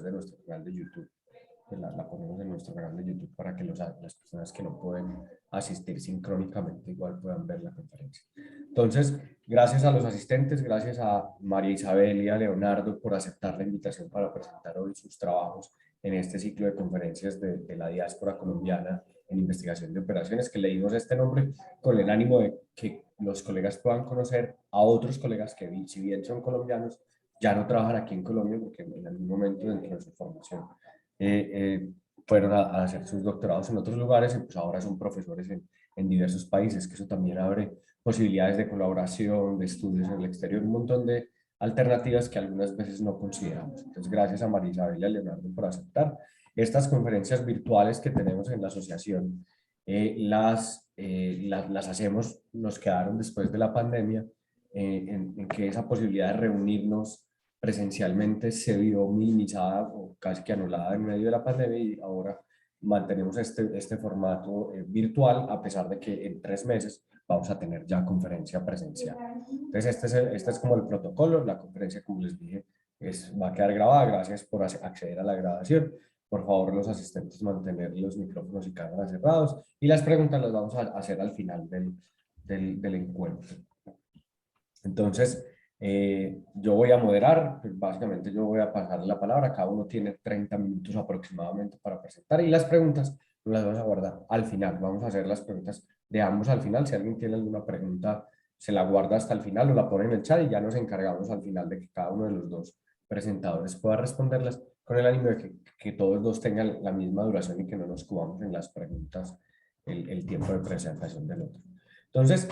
de nuestro canal de YouTube. La ponemos en nuestro canal de YouTube para que las personas que no pueden asistir sincrónicamente igual puedan ver la conferencia. Entonces, gracias a los asistentes, gracias a María Isabel y a Leonardo por aceptar la invitación para presentar hoy sus trabajos en este ciclo de conferencias de la diáspora colombiana en investigación de operaciones, que le dimos este nombre con el ánimo de que los colegas puedan conocer a otros colegas que, si bien son colombianos, ya no trabajan aquí en Colombia porque en algún momento dentro de su formación fueron a hacer sus doctorados en otros lugares y pues ahora son profesores en diversos países, que eso también abre posibilidades de colaboración, de estudios en el exterior, un montón de alternativas que algunas veces no consideramos. Entonces, gracias a María Isabel y a Leonardo por aceptar. Estas conferencias virtuales que tenemos en la asociación, las hacemos, nos quedaron después de la pandemia, en que esa posibilidad de reunirnos presencialmente se vio minimizada o casi que anulada en medio de la pandemia y ahora mantenemos este formato virtual a pesar de que en 3 meses vamos a tener ya conferencia presencial. Entonces este es como el protocolo, la conferencia como les dije va a quedar grabada, gracias por acceder a la grabación. Por favor, los asistentes mantener los micrófonos y cámaras cerrados y las preguntas las vamos a hacer al final del encuentro. Entonces, yo voy a moderar, pues básicamente yo voy a pasar la palabra, cada uno tiene 30 minutos aproximadamente para presentar y las preguntas las vamos a guardar al final, vamos a hacer las preguntas de ambos al final, si alguien tiene alguna pregunta se la guarda hasta el final o la pone en el chat y ya nos encargamos al final de que cada uno de los dos presentadores pueda responderlas con el ánimo de que todos dos tengan la misma duración y que no nos cubamos en las preguntas el tiempo de presentación del otro. Entonces,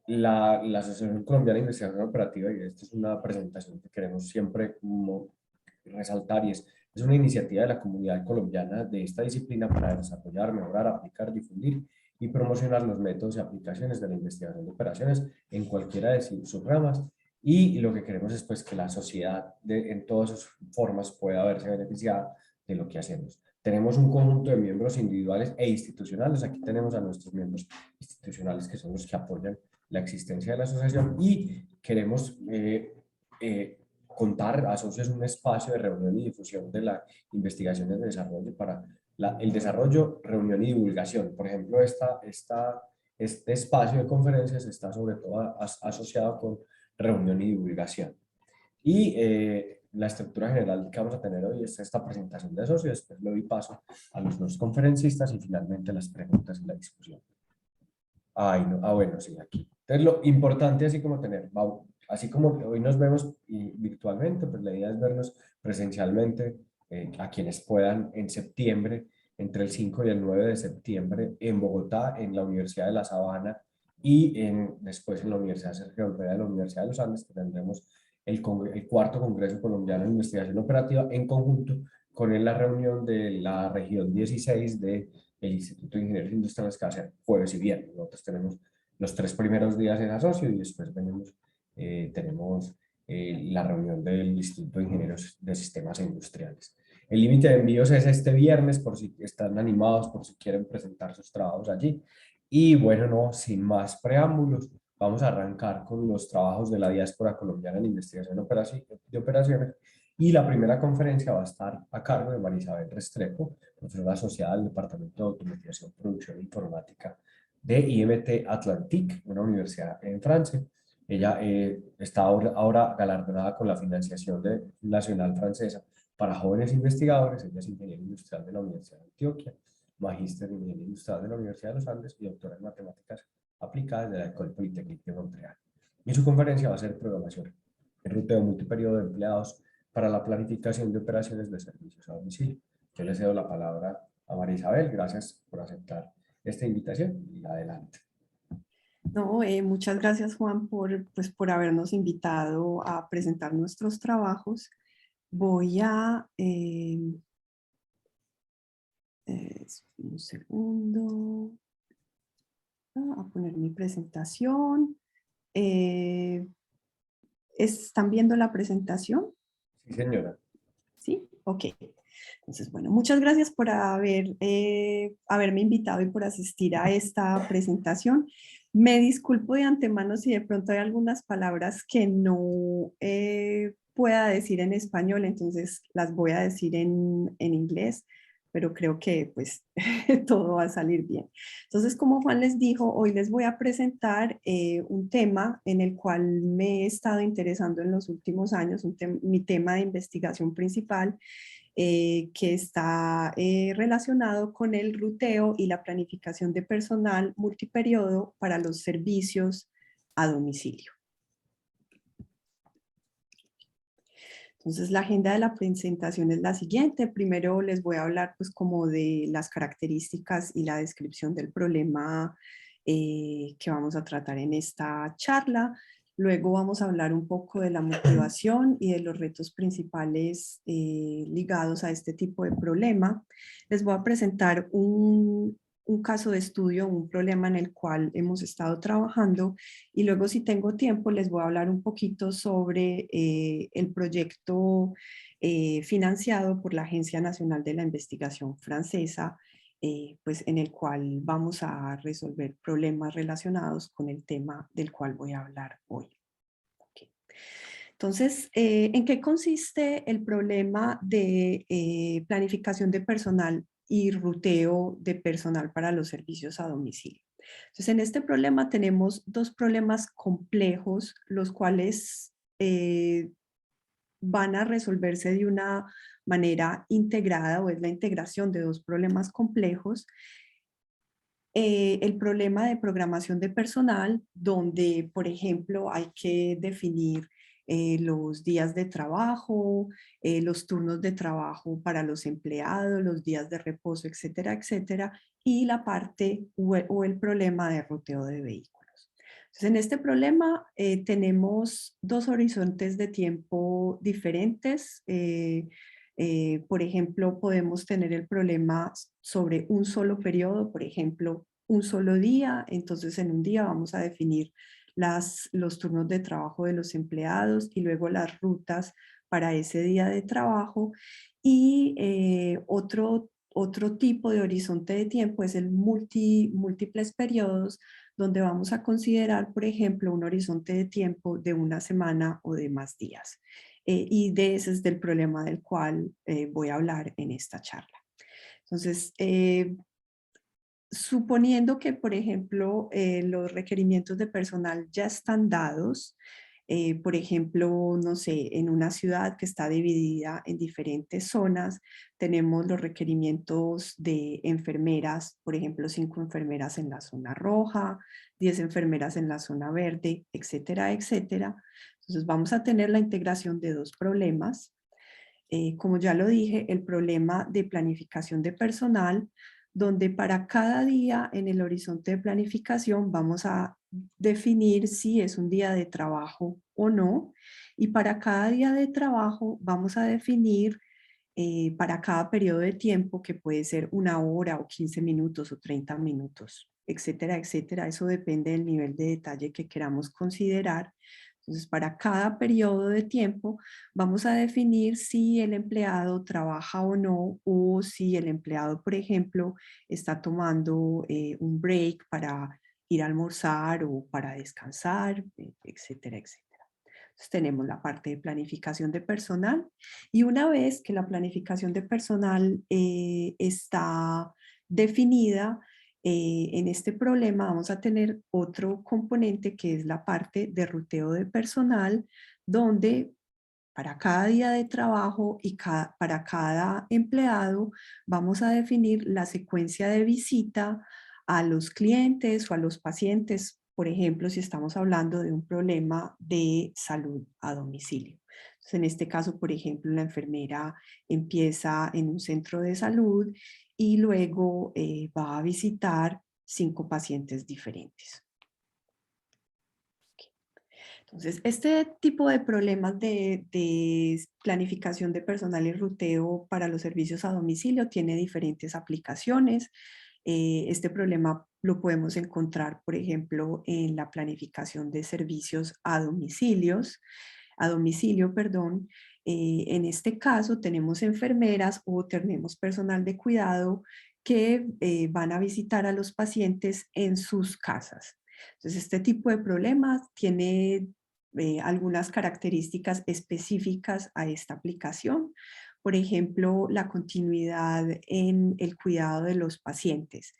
la Asociación Colombiana de Investigación Operativa, y esta es una presentación que queremos siempre como resaltar, y es una iniciativa de la comunidad colombiana de esta disciplina para desarrollar, mejorar, aplicar, difundir y promocionar los métodos y aplicaciones de la investigación de operaciones en cualquiera de sus ramas. Y lo que queremos es pues, que la sociedad en todas sus formas pueda verse beneficiada de lo que hacemos. Tenemos un conjunto de miembros individuales e institucionales. Aquí tenemos a nuestros miembros institucionales que son los que apoyan la existencia de la asociación y queremos contar a socios un espacio de reunión y difusión de la investigación y el desarrollo para el desarrollo, reunión y divulgación. Por ejemplo, este espacio de conferencias está sobre todo asociado con reunión y divulgación. Y la estructura general que vamos a tener hoy es esta presentación de socios, después le doy paso a los dos conferencistas y finalmente las preguntas y la discusión. Ay, no. Bueno, sí, aquí. Entonces, lo importante, así como hoy nos vemos virtualmente, pues la idea es vernos presencialmente a quienes puedan en septiembre, entre el 5 y el 9 de septiembre, en Bogotá, en la Universidad de La Sabana y después en la Universidad Sergio Olvera de la Universidad de los Andes, que tendremos el cuarto Congreso Colombiano de Investigación Operativa en conjunto con la reunión de la región 16 de el Instituto de Ingenieros Industriales que va a ser jueves y viernes. Nosotros tenemos los 3 primeros días en asocio y después tenemos la reunión del Instituto de Ingenieros de Sistemas Industriales. El límite de envíos es este viernes, por si están animados, por si quieren presentar sus trabajos allí. Y bueno, no, sin más preámbulos, vamos a arrancar con los trabajos de la diáspora colombiana en investigación de operaciones. Y la primera conferencia va a estar a cargo de María Isabel Restrepo, profesora asociada del Departamento de Automatización, Producción e Informática de IMT Atlantique, una universidad en Francia. Ella está ahora galardonada con la financiación nacional francesa para jóvenes investigadores. Ella es ingeniera industrial de la Universidad de Antioquia, magíster en ingeniería industrial de la Universidad de los Andes y doctora en matemáticas aplicadas de la École Polytechnique de Montreal. Y su conferencia va a ser programación en ruteo multiperiodo de empleados para la planificación de operaciones de servicios a domicilio. Yo le cedo la palabra a María Isabel. Gracias por aceptar esta invitación y adelante. No, muchas gracias, Juan, por habernos invitado a presentar nuestros trabajos. Voy a... un segundo. A poner mi presentación. ¿Están viendo la presentación? Sí, señora. Sí, ok. Entonces, bueno, muchas gracias por haberme invitado y por asistir a esta presentación. Me disculpo de antemano si de pronto hay algunas palabras que no pueda decir en español, entonces las voy a decir en inglés, pero creo que pues todo va a salir bien. Entonces, como Juan les dijo, hoy les voy a presentar un tema en el cual me he estado interesando en los últimos años, mi tema de investigación principal, que está relacionado con el ruteo y la planificación de personal multiperiodo para los servicios a domicilio. Entonces, la agenda de la presentación es la siguiente. Primero les voy a hablar pues como de las características y la descripción del problema que vamos a tratar en esta charla. Luego vamos a hablar un poco de la motivación y de los retos principales ligados a este tipo de problema. Les voy a presentar un caso de estudio, un problema en el cual hemos estado trabajando, y luego, si tengo tiempo, les voy a hablar un poquito sobre el proyecto financiado por la Agencia Nacional de la Investigación Francesa, pues en el cual vamos a resolver problemas relacionados con el tema del cual voy a hablar hoy. Okay. Entonces, ¿en qué consiste el problema de planificación de personal y ruteo de personal para los servicios a domicilio? Entonces, en este problema tenemos dos problemas complejos, los cuales van a resolverse de una manera integrada, o es la integración de dos problemas complejos. El problema de programación de personal, donde, por ejemplo, hay que definir los días de trabajo, los turnos de trabajo para los empleados, los días de reposo, etcétera, etcétera, y la parte o el problema de ruteo de vehículos. Entonces, en este problema tenemos dos horizontes de tiempo diferentes. Por ejemplo, podemos tener el problema sobre un solo periodo, por ejemplo, un solo día. Entonces, en un día vamos a definir los turnos de trabajo de los empleados y luego las rutas para ese día de trabajo. Y otro tipo de horizonte de tiempo es el múltiples periodos, donde vamos a considerar, por ejemplo, un horizonte de tiempo de una semana o de más días. Y de ese es del problema del cual voy a hablar en esta charla. Entonces, suponiendo que, por ejemplo, los requerimientos de personal ya están dados, por ejemplo, no sé, en una ciudad que está dividida en diferentes zonas, tenemos los requerimientos de enfermeras, por ejemplo, 5 enfermeras en la zona roja, 10 enfermeras en la zona verde, etcétera, etcétera. Entonces, vamos a tener la integración de dos problemas. Como ya lo dije, el problema de planificación de personal, donde para cada día en el horizonte de planificación vamos a definir si es un día de trabajo o no, y para cada día de trabajo vamos a definir para cada periodo de tiempo, que puede ser 1 hora o 15 minutos o 30 minutos, etcétera, etcétera. Eso depende del nivel de detalle que queramos considerar. Entonces, para cada periodo de tiempo vamos a definir si el empleado trabaja o no, o si el empleado, por ejemplo, está tomando un break para ir a almorzar o para descansar, etcétera, etcétera. Entonces, tenemos la parte de planificación de personal, y una vez que la planificación de personal está definida, en este problema vamos a tener otro componente, que es la parte de ruteo de personal, donde para cada día de trabajo y para cada empleado vamos a definir la secuencia de visita a los clientes o a los pacientes, por ejemplo, si estamos hablando de un problema de salud a domicilio. Entonces, en este caso, por ejemplo, la enfermera empieza en un centro de salud y luego va a visitar 5 pacientes diferentes. Entonces, este tipo de problemas de planificación de personal y ruteo para los servicios a domicilio tiene diferentes aplicaciones. Este problema lo podemos encontrar, por ejemplo, en la planificación de servicios a domicilio, perdón. En este caso tenemos enfermeras o tenemos personal de cuidado que van a visitar a los pacientes en sus casas. Entonces, este tipo de problemas tiene algunas características específicas a esta aplicación. Por ejemplo, la continuidad en el cuidado de los pacientes.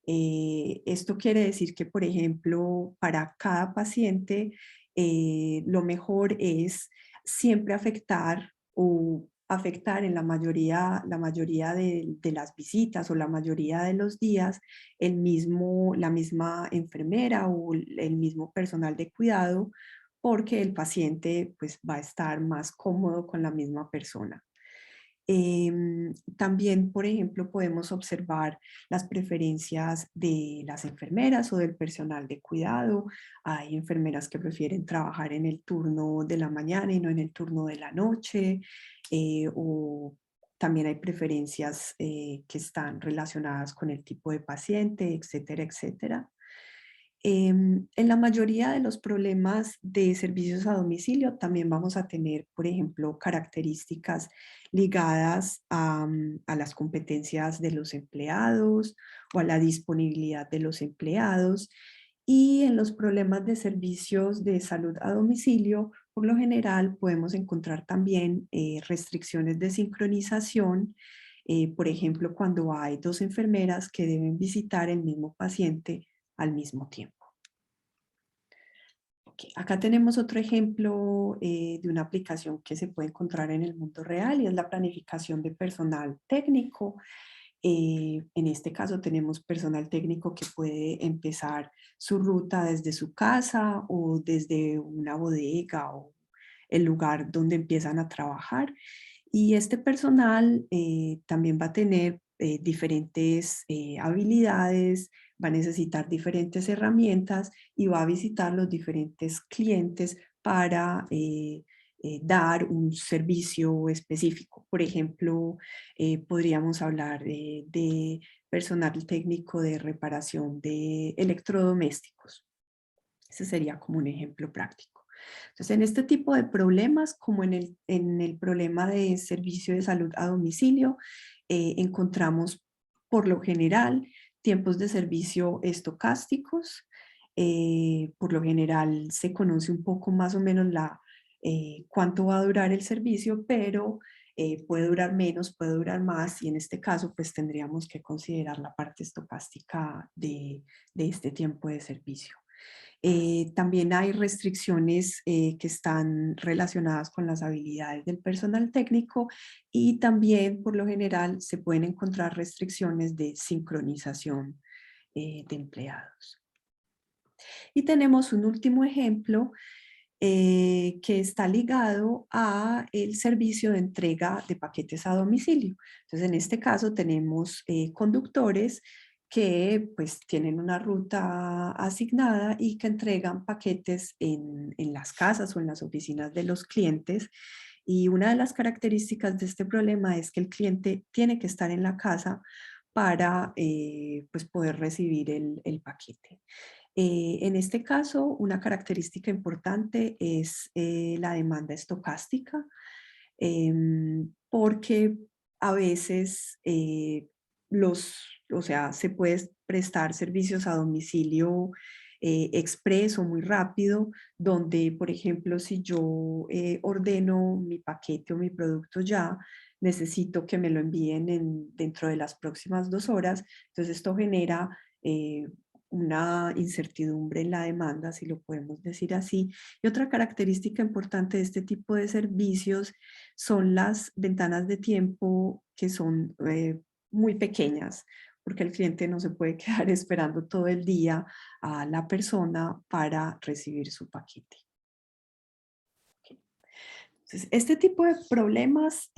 Esto quiere decir que, por ejemplo, para cada paciente, lo mejor es siempre afectar o afectar en la mayoría de las visitas o la mayoría de los días la misma enfermera o el mismo personal de cuidado, porque el paciente pues, va a estar más cómodo con la misma persona. También, por ejemplo, podemos observar las preferencias de las enfermeras o del personal de cuidado. Hay enfermeras que prefieren trabajar en el turno de la mañana y no en el turno de la noche. O también hay preferencias que están relacionadas con el tipo de paciente, etcétera, etcétera. En la mayoría de los problemas de servicios a domicilio también vamos a tener, por ejemplo, características ligadas a las competencias de los empleados o a la disponibilidad de los empleados. Y en los problemas de servicios de salud a domicilio, por lo general podemos encontrar también restricciones de sincronización, por ejemplo, cuando hay dos enfermeras que deben visitar el mismo paciente al mismo tiempo. Acá tenemos otro ejemplo de una aplicación que se puede encontrar en el mundo real y es la planificación de personal técnico. En este caso tenemos personal técnico que puede empezar su ruta desde su casa o desde una bodega o el lugar donde empiezan a trabajar. Y este personal también va a tener diferentes habilidades, va a necesitar diferentes herramientas y va a visitar los diferentes clientes para dar un servicio específico. Por ejemplo, podríamos hablar de personal técnico de reparación de electrodomésticos. Ese sería como un ejemplo práctico. Entonces, en este tipo de problemas, como en el problema de servicio de salud a domicilio, encontramos por lo general tiempos de servicio estocásticos. Por lo general se conoce un poco más o menos cuánto va a durar el servicio, pero puede durar menos, puede durar más, y en este caso pues tendríamos que considerar la parte estocástica de este tiempo de servicio. También hay restricciones que están relacionadas con las habilidades del personal técnico y también por lo general se pueden encontrar restricciones de sincronización de empleados. Y tenemos un último ejemplo que está ligado a el servicio de entrega de paquetes a domicilio. Entonces, en este caso tenemos conductores que pues tienen una ruta asignada y que entregan paquetes en las casas o en las oficinas de los clientes. Y una de las características de este problema es que el cliente tiene que estar en la casa para pues poder recibir el paquete. En este caso, una característica importante es la demanda estocástica, porque a veces o sea, se puede prestar servicios a domicilio expreso, muy rápido, donde, por ejemplo, si yo ordeno mi paquete o mi producto ya, necesito que me lo envíen dentro de las próximas 2 horas. Entonces, esto genera una incertidumbre en la demanda, si lo podemos decir así. Y otra característica importante de este tipo de servicios son las ventanas de tiempo que son muy pequeñas, porque el cliente no se puede quedar esperando todo el día a la persona para recibir su paquete. Entonces, este tipo de problemas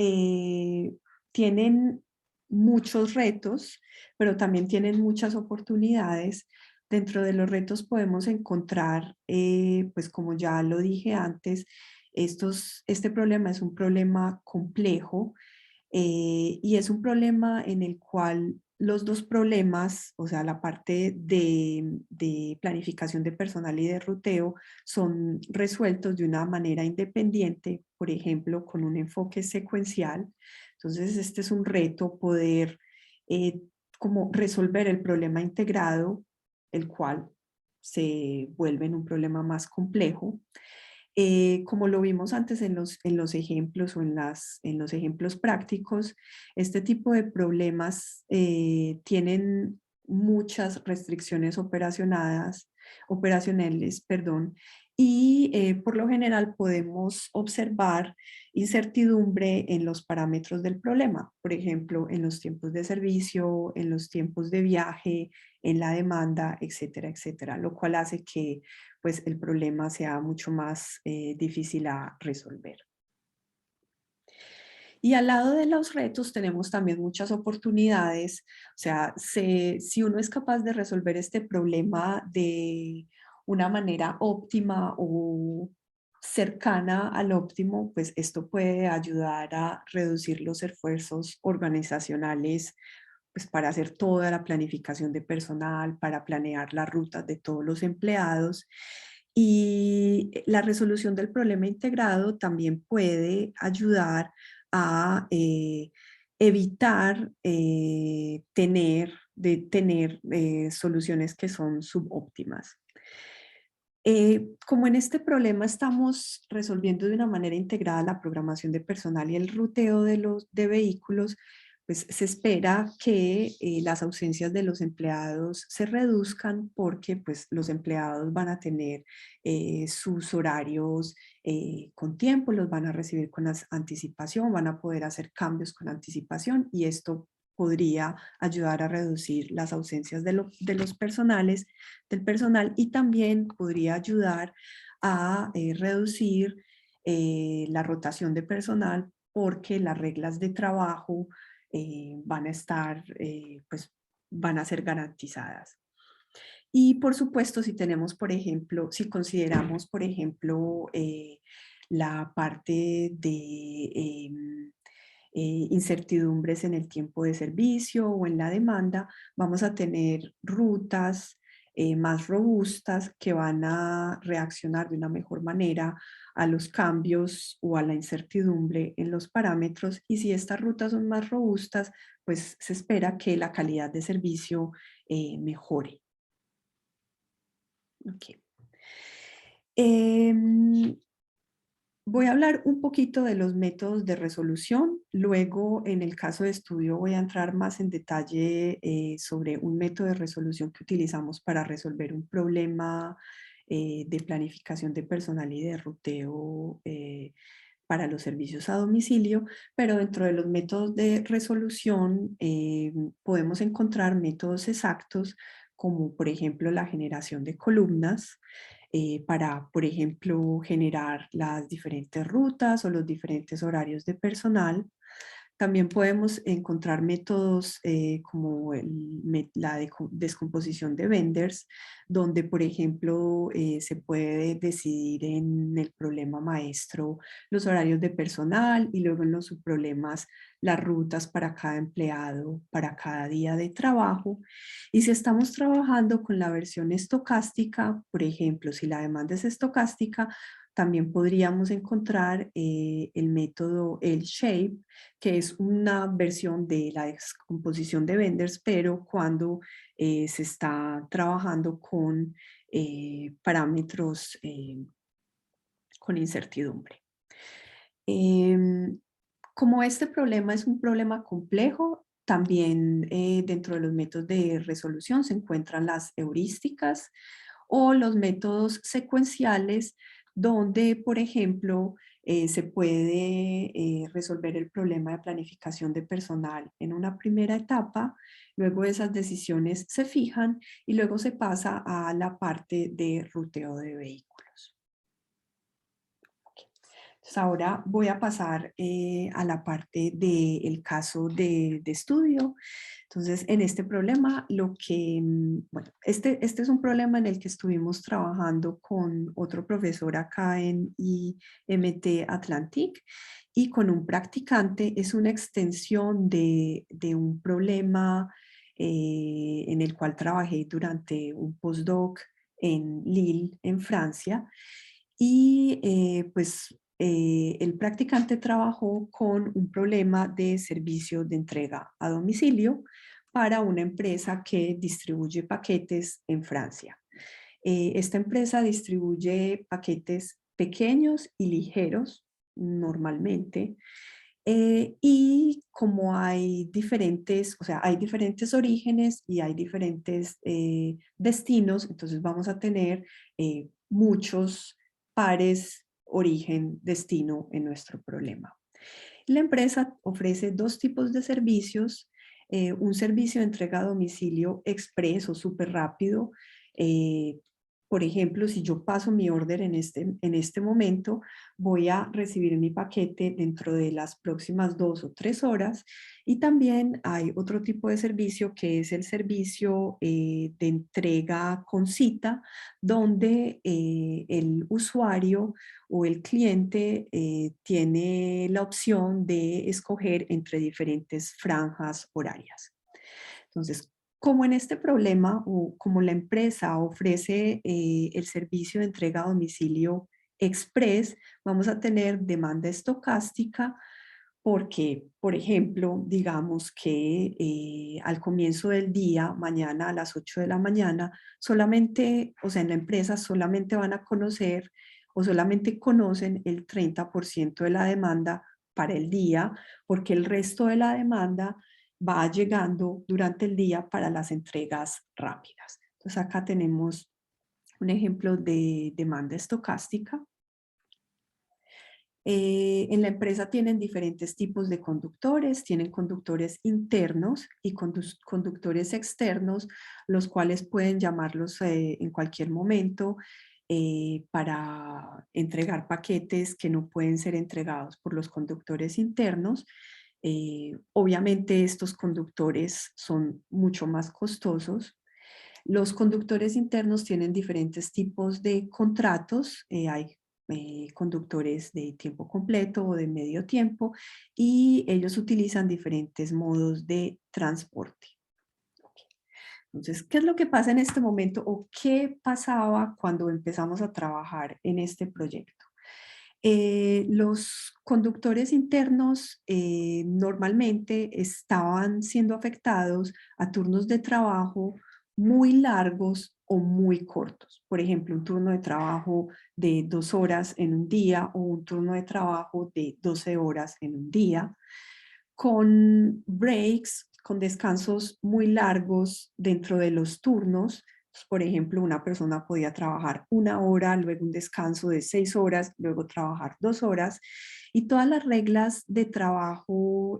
tienen muchos retos, pero también tienen muchas oportunidades. Dentro de los retos podemos encontrar, pues como ya lo dije antes, este problema es un problema complejo y es un problema en el cual los dos problemas, o sea, la parte de planificación de personal y de ruteo, son resueltos de una manera independiente, por ejemplo, con un enfoque secuencial. Entonces, este es un reto poder como resolver el problema integrado, el cual se vuelve en un problema más complejo. Como lo vimos antes en los ejemplos o en los ejemplos prácticos, este tipo de problemas tienen muchas restricciones operacionales, perdón, y por lo general podemos observar incertidumbre en los parámetros del problema, por ejemplo, en los tiempos de servicio, en los tiempos de viaje, en la demanda, etcétera, etcétera, lo cual hace que pues el problema sea mucho más difícil a resolver. Y al lado de los retos tenemos también muchas oportunidades. O sea, si uno es capaz de resolver este problema de una manera óptima o cercana al óptimo, pues esto puede ayudar a reducir los esfuerzos organizacionales, pues para hacer toda la planificación de personal, para planear las rutas de todos los empleados. Y la resolución del problema integrado también puede ayudar a evitar tener soluciones que son subóptimas. Como en este problema estamos resolviendo de una manera integrada la programación de personal y el ruteo de vehículos, pues se espera que las ausencias de los empleados se reduzcan porque pues, los empleados van a tener sus horarios con tiempo, los van a recibir con anticipación, van a poder hacer cambios con anticipación y esto podría ayudar a reducir las ausencias de los personales, del personal y también podría ayudar a reducir la rotación de personal porque las reglas de trabajo van a estar, pues van a ser garantizadas. Y por supuesto, si tenemos, por ejemplo, si consideramos, por ejemplo, la parte de incertidumbres en el tiempo de servicio o en la demanda, vamos a tener rutas más robustas que van a reaccionar de una mejor manera a los cambios o a la incertidumbre en los parámetros. Y si estas rutas son más robustas, pues se espera que la calidad de servicio mejore. Okay. Voy a hablar un poquito de los métodos de resolución. Luego, en el caso de estudio, voy a entrar más en detalle sobre un método de resolución que utilizamos para resolver un problema de planificación de personal y de ruteo para los servicios a domicilio, pero dentro de los métodos de resolución podemos encontrar métodos exactos como por ejemplo la generación de columnas, para, por ejemplo, generar las diferentes rutas o los diferentes horarios de personal. También podemos encontrar métodos como la descomposición de vendors, donde, por ejemplo, se puede decidir en el problema maestro los horarios de personal y luego en los subproblemas las rutas para cada empleado, para cada día de trabajo. Y si estamos trabajando con la versión estocástica, por ejemplo, si la demanda es estocástica, también podríamos encontrar el método L-Shape, que es una versión de la descomposición de vendors, pero cuando se está trabajando con parámetros con incertidumbre. Como este problema es un problema complejo, también dentro de los métodos de resolución se encuentran las heurísticas o los métodos secuenciales donde, por ejemplo, se puede resolver el problema de planificación de personal en una primera etapa, luego esas decisiones se fijan y luego se pasa a la parte de ruteo de vehículos. Entonces ahora voy a pasar a la parte del caso de estudio. Entonces, en este problema, bueno, este es un problema en el que estuvimos trabajando con otro profesor acá en IMT Atlantic y con un practicante. Es una extensión de un problema en el cual trabajé durante un postdoc en Lille, en Francia. Y pues el practicante trabajó con un problema de servicio de entrega a domicilio para una empresa que distribuye paquetes en Francia. Esta empresa distribuye paquetes pequeños y ligeros normalmente. Y como hay diferentes, o sea, hay diferentes orígenes y hay diferentes destinos, entonces vamos a tener muchos pares origen-destino en nuestro problema. La empresa ofrece dos tipos de servicios, un servicio de entrega a domicilio express o súper rápido. eh, por ejemplo, si yo paso mi orden en este momento, voy a recibir mi paquete dentro de las próximas 2 o 3 horas. Y también hay otro tipo de servicio que es el servicio de entrega con cita, donde el usuario o el cliente tiene la opción de escoger entre diferentes franjas horarias. Entonces, como en este problema o como la empresa ofrece el servicio de entrega a domicilio express, vamos a tener demanda estocástica porque, por ejemplo, digamos que al comienzo del día, mañana a las 8 de la mañana, solamente, o sea, en la empresa solamente van a conocer o solamente conocen el 30% de la demanda para el día, porque el resto de la demanda va llegando durante el día para las entregas rápidas. Entonces acá tenemos un ejemplo de demanda estocástica. En la empresa tienen diferentes tipos de conductores, tienen conductores internos y conductores externos, los cuales pueden llamarlos en cualquier momento para entregar paquetes que no pueden ser entregados por los conductores internos. Obviamente estos conductores son mucho más costosos. Los conductores internos tienen diferentes tipos de contratos. Hay conductores de tiempo completo o de medio tiempo y ellos utilizan diferentes modos de transporte. Entonces, ¿qué es lo que pasa en este momento o qué pasaba cuando empezamos a trabajar en este proyecto? Los conductores internos normalmente estaban siendo afectados a turnos de trabajo muy largos o muy cortos. Por ejemplo, un turno de trabajo de 2 horas en un día o un turno de trabajo de 12 horas en un día, con breaks, con descansos muy largos dentro de los turnos. Por ejemplo, una persona podía trabajar 1 hora, luego un descanso de 6 horas, luego trabajar 2 horas. Y todas las reglas de trabajo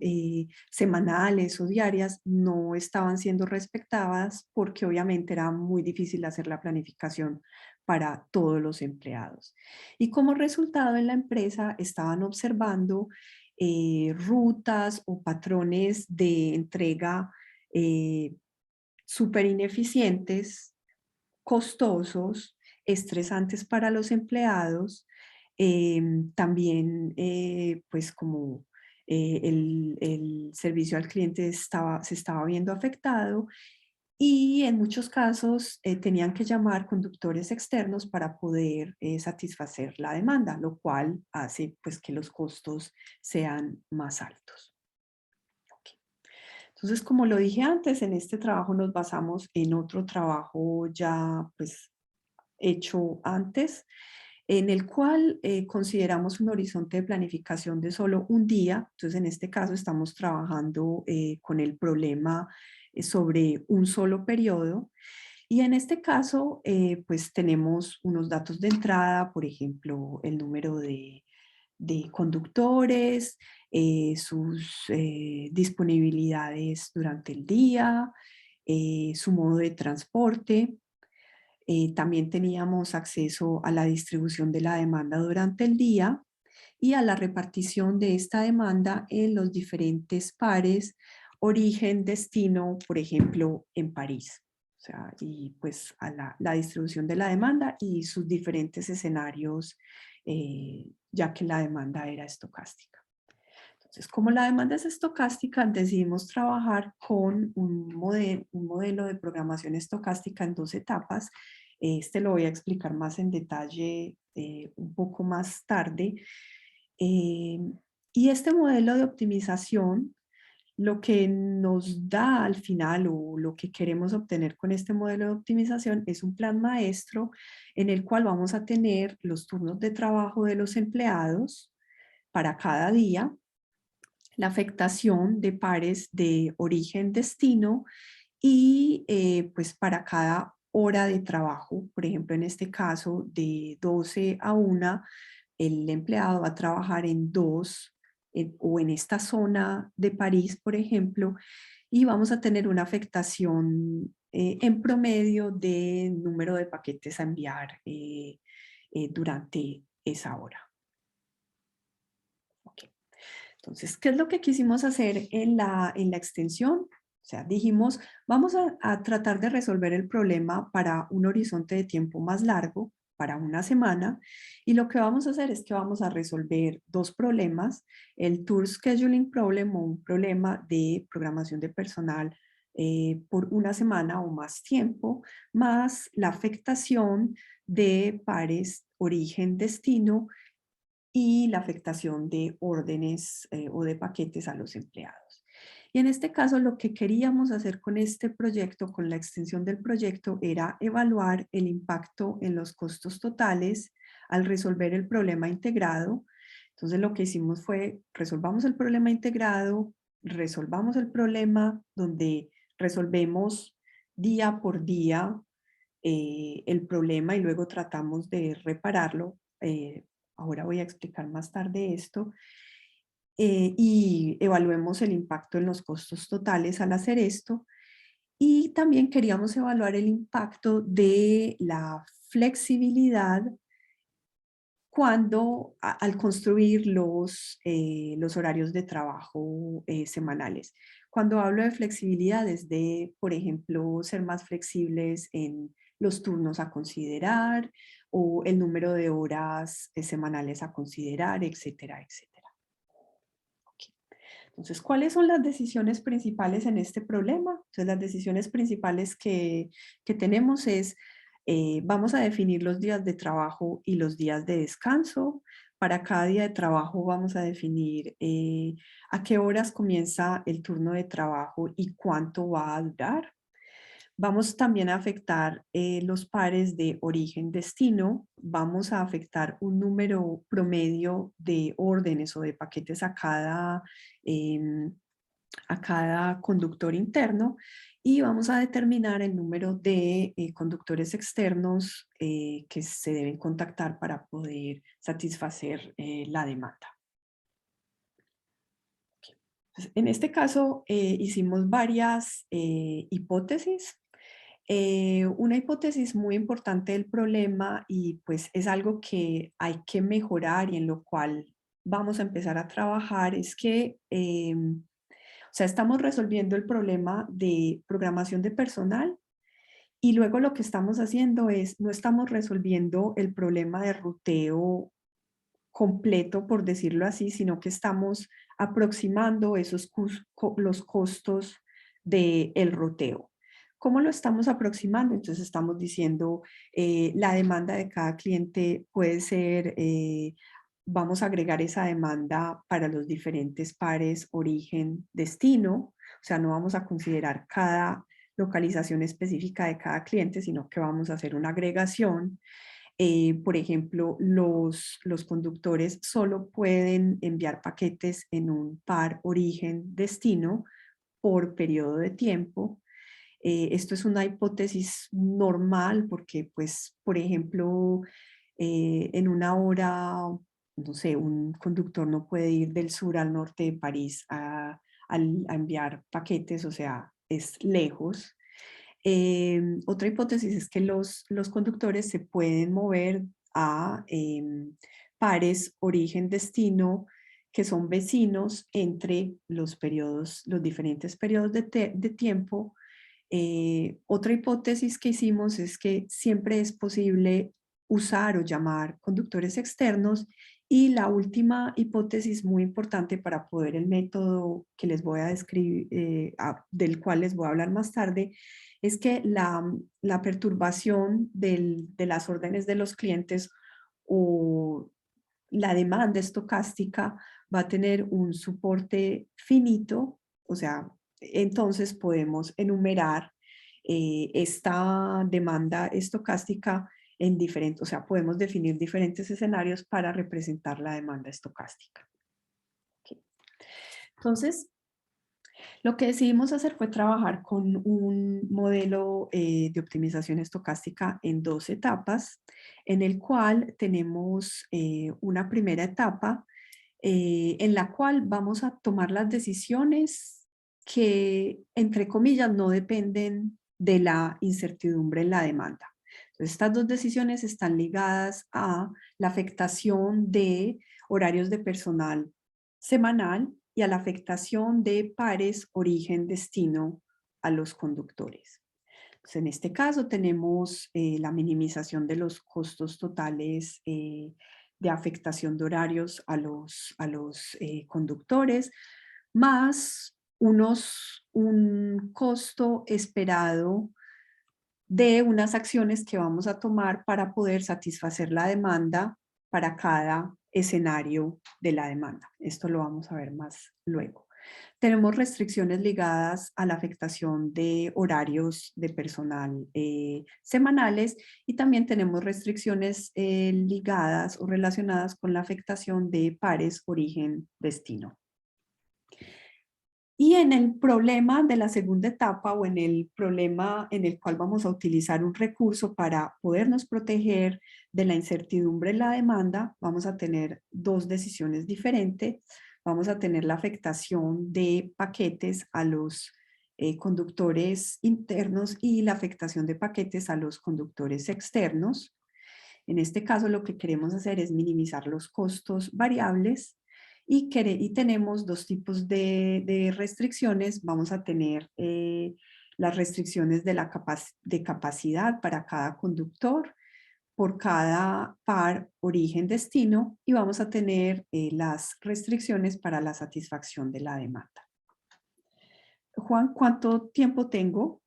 semanales o diarias no estaban siendo respetadas porque obviamente era muy difícil hacer la planificación para todos los empleados. Y como resultado en la empresa estaban observando rutas o patrones de entrega súper ineficientes, costosos, estresantes para los empleados, también pues como el servicio al cliente se estaba viendo afectado y en muchos casos tenían que llamar conductores externos para poder satisfacer la demanda, lo cual hace pues que los costos sean más altos. Ok. Entonces, como lo dije antes, en este trabajo nos basamos en otro trabajo ya pues hecho antes, en el cual consideramos un horizonte de planificación de solo un día. Entonces, en este caso estamos trabajando con el problema sobre un solo periodo. Y en este caso, pues tenemos unos datos de entrada, por ejemplo, el número de conductores, sus disponibilidades durante el día, su modo de transporte. También teníamos acceso a la distribución de la demanda durante el día y a la repartición de esta demanda en los diferentes pares, origen, destino, por ejemplo, en París. O sea, y pues a la distribución de la demanda y sus diferentes escenarios, ya que la demanda era estocástica. Entonces, como la demanda es estocástica, decidimos trabajar con un modelo de programación estocástica en 2 etapas. Este lo voy a explicar más en detalle un poco más tarde. Eh, y este modelo de optimización Lo que nos da al final o lo que queremos obtener con este modelo de optimización es un plan maestro en el cual vamos a tener los turnos de trabajo de los empleados para cada día, la afectación de pares de origen-destino y pues para cada hora de trabajo, por ejemplo, en este caso de 12 a 1, el empleado va a trabajar en dos o en esta zona de París, por ejemplo, y vamos a tener una afectación en promedio de número de paquetes a enviar durante esa hora. Ok. Entonces, ¿qué es lo que quisimos hacer en la extensión? O sea, dijimos, vamos a tratar de resolver el problema para un horizonte de tiempo más largo, para una semana, y lo que vamos a hacer es que vamos a resolver dos problemas, el Tour Scheduling Problem o un problema de programación de personal por una semana o más tiempo, más la afectación de pares origen-destino y la afectación de órdenes o de paquetes a los empleados. Y en este caso lo que queríamos hacer con este proyecto, con la extensión del proyecto, era evaluar el impacto en los costos totales al resolver el problema integrado. Entonces lo que hicimos fue resolvamos el problema integrado, resolvamos el problema donde resolvemos día por día el problema y luego tratamos de repararlo. Ahora voy a explicar más tarde esto. Y evaluemos el impacto en los costos totales al hacer esto. Y también queríamos evaluar el impacto de la flexibilidad cuando al construir los horarios de trabajo semanales. Cuando hablo de flexibilidad es de, por ejemplo, ser más flexibles en los turnos a considerar o el número de horas semanales a considerar, etcétera, etcétera. Ok. Entonces, ¿cuáles son las decisiones principales en este problema? Entonces, las decisiones principales que tenemos es, vamos a definir los días de trabajo y los días de descanso. Para cada día de trabajo vamos a definir a qué horas comienza el turno de trabajo y cuánto va a durar. Vamos también a afectar los pares de origen-destino. Vamos a afectar un número promedio de órdenes o de paquetes a cada conductor interno y vamos a determinar el número de conductores externos que se deben contactar para poder satisfacer la demanda. Entonces, en este caso hicimos varias hipótesis. Una hipótesis muy importante del problema y pues es algo que hay que mejorar y en lo cual vamos a empezar a trabajar es que, o sea, estamos resolviendo el problema de programación de personal y luego lo que estamos haciendo es, no estamos resolviendo el problema de ruteo completo, por decirlo así, sino que estamos aproximando los costos del ruteo. ¿Cómo lo estamos aproximando? Entonces estamos diciendo la demanda de cada cliente puede ser, vamos a agregar esa demanda para los diferentes pares origen-destino, o sea, no vamos a considerar cada localización específica de cada cliente, sino que vamos a hacer una agregación. Por ejemplo, los conductores solo pueden enviar paquetes en un par origen-destino por periodo de tiempo. Esto es una hipótesis normal porque, pues, por ejemplo, en una hora, no sé, un conductor no puede ir del sur al norte de París a enviar paquetes, o sea, es lejos. Otra hipótesis es que los conductores se pueden mover a pares origen-destino que son vecinos entre los diferentes periodos de tiempo. Otra hipótesis que hicimos es que siempre es posible usar o llamar conductores externos y la última hipótesis muy importante para poder el método que les voy a describir, del cual les voy a hablar más tarde, es que la perturbación de las órdenes de los clientes o la demanda estocástica va a tener un soporte finito, o sea, entonces podemos enumerar esta demanda estocástica en diferentes, o sea, podemos definir diferentes escenarios para representar la demanda estocástica. Okay. Entonces, lo que decidimos hacer fue trabajar con un modelo de optimización estocástica en 2 etapas, en el cual tenemos una primera etapa en la cual vamos a tomar las decisiones que, entre comillas, no dependen de la incertidumbre en la demanda. Entonces, estas 2 decisiones están ligadas a la afectación de horarios de personal semanal y a la afectación de pares origen-destino a los conductores. Entonces, en este caso tenemos la minimización de los costos totales de afectación de horarios a los conductores, más un costo esperado de unas acciones que vamos a tomar para poder satisfacer la demanda para cada escenario de la demanda. Esto lo vamos a ver más luego. Tenemos restricciones ligadas a la afectación de horarios de personal semanales y también tenemos restricciones ligadas o relacionadas con la afectación de pares origen-destino. Y en el problema de la segunda etapa o en el problema en el cual vamos a utilizar un recurso para podernos proteger de la incertidumbre en la demanda, vamos a tener 2 decisiones diferentes. Vamos a tener la afectación de paquetes a los conductores internos y la afectación de paquetes a los conductores externos. En este caso lo que queremos hacer es minimizar los costos variables y tenemos 2 tipos de restricciones. Vamos a tener las restricciones de capacidad para cada conductor por cada par origen-destino y vamos a tener las restricciones para la satisfacción de la demanda. Juan, ¿cuánto tiempo tengo?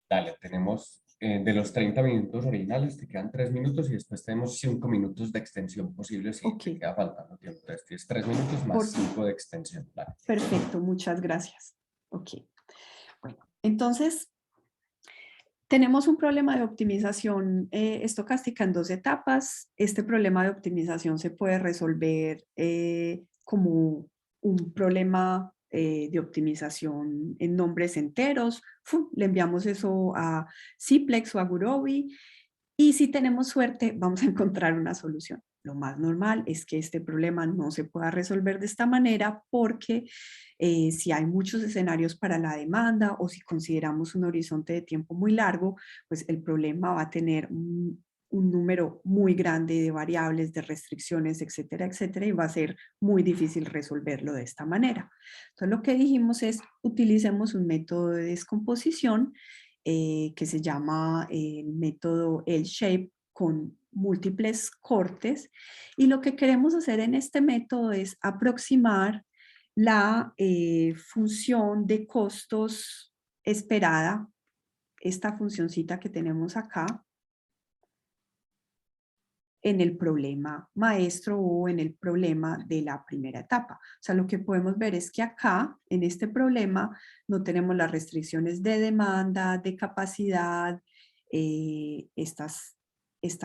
Dale, tenemos de los 30 minutos originales, te quedan 3 minutos y después tenemos 5 minutos de extensión posible si te queda faltando tiempo. Entonces tienes 3 minutos más 5 de extensión. Dale. Perfecto, muchas gracias. Ok. Bueno, entonces tenemos un problema de optimización estocástica en 2 etapas. Este problema de optimización se puede resolver como un problema de optimización en nombres enteros. Le enviamos eso a Cplex o a Gurobi y si tenemos suerte vamos a encontrar una solución. Lo más normal es que este problema no se pueda resolver de esta manera porque si hay muchos escenarios para la demanda o si consideramos un horizonte de tiempo muy largo, pues el problema va a tener un número muy grande de variables, de restricciones, etcétera, etcétera, y va a ser muy difícil resolverlo de esta manera. Entonces lo que dijimos es utilicemos un método de descomposición que se llama el método L-shape con múltiples cortes y lo que queremos hacer en este método es aproximar la función de costos esperada, esta funcioncita que tenemos acá, en el problema maestro o en el problema de la primera etapa. O sea, lo que podemos ver es que acá, en este problema, no tenemos las restricciones de demanda, de capacidad, estas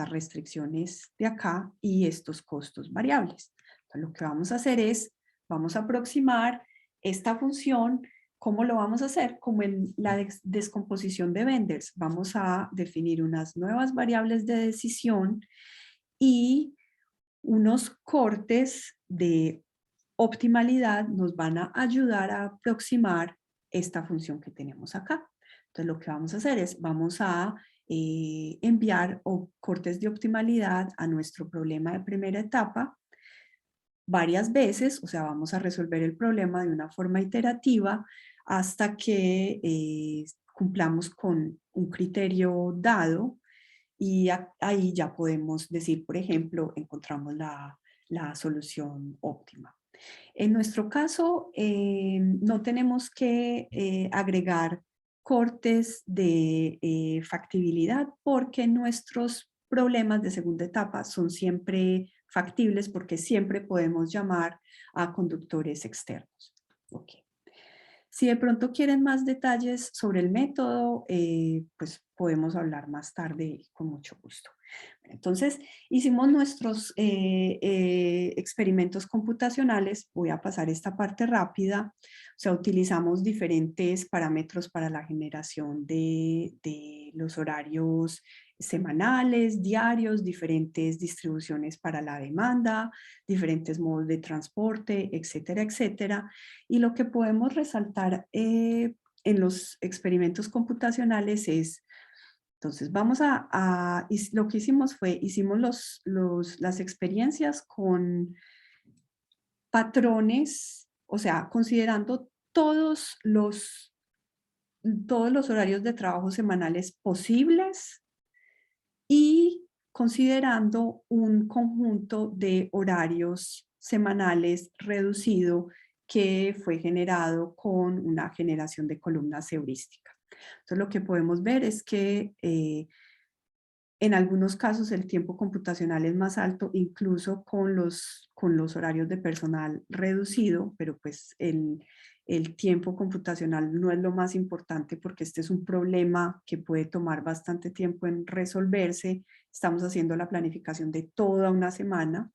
restricciones de acá y estos costos variables. Entonces, lo que vamos a hacer es, vamos a aproximar esta función. ¿Cómo lo vamos a hacer? Como en la descomposición de Benders. Vamos a definir unas nuevas variables de decisión y unos cortes de optimalidad nos van a ayudar a aproximar esta función que tenemos acá. Entonces lo que vamos a hacer es, vamos a enviar cortes de optimalidad a nuestro problema de primera etapa varias veces, o sea, vamos a resolver el problema de una forma iterativa hasta que cumplamos con un criterio dado y ahí ya podemos decir, por ejemplo, encontramos la solución óptima. En nuestro caso, no tenemos que agregar cortes de factibilidad porque nuestros problemas de segunda etapa son siempre factibles porque siempre podemos llamar a conductores externos. Okay. Si de pronto quieren más detalles sobre el método, pues podemos hablar más tarde con mucho gusto. Entonces, hicimos nuestros experimentos computacionales. Voy a pasar esta parte rápida. O sea, utilizamos diferentes parámetros para la generación de los horarios semanales, diarios, diferentes distribuciones para la demanda, diferentes modos de transporte, etcétera, etcétera. Y lo que podemos resaltar en los experimentos computacionales es, entonces vamos lo que hicimos fue, hicimos las experiencias con patrones, o sea, considerando todos los horarios de trabajo semanales posibles y considerando un conjunto de horarios semanales reducido que fue generado con una generación de columnas heurísticas. Entonces lo que podemos ver es que en algunos casos el tiempo computacional es más alto, incluso con los horarios de personal reducido, pero pues el tiempo computacional no es lo más importante porque este es un problema que puede tomar bastante tiempo en resolverse. Estamos haciendo la planificación de toda una semana.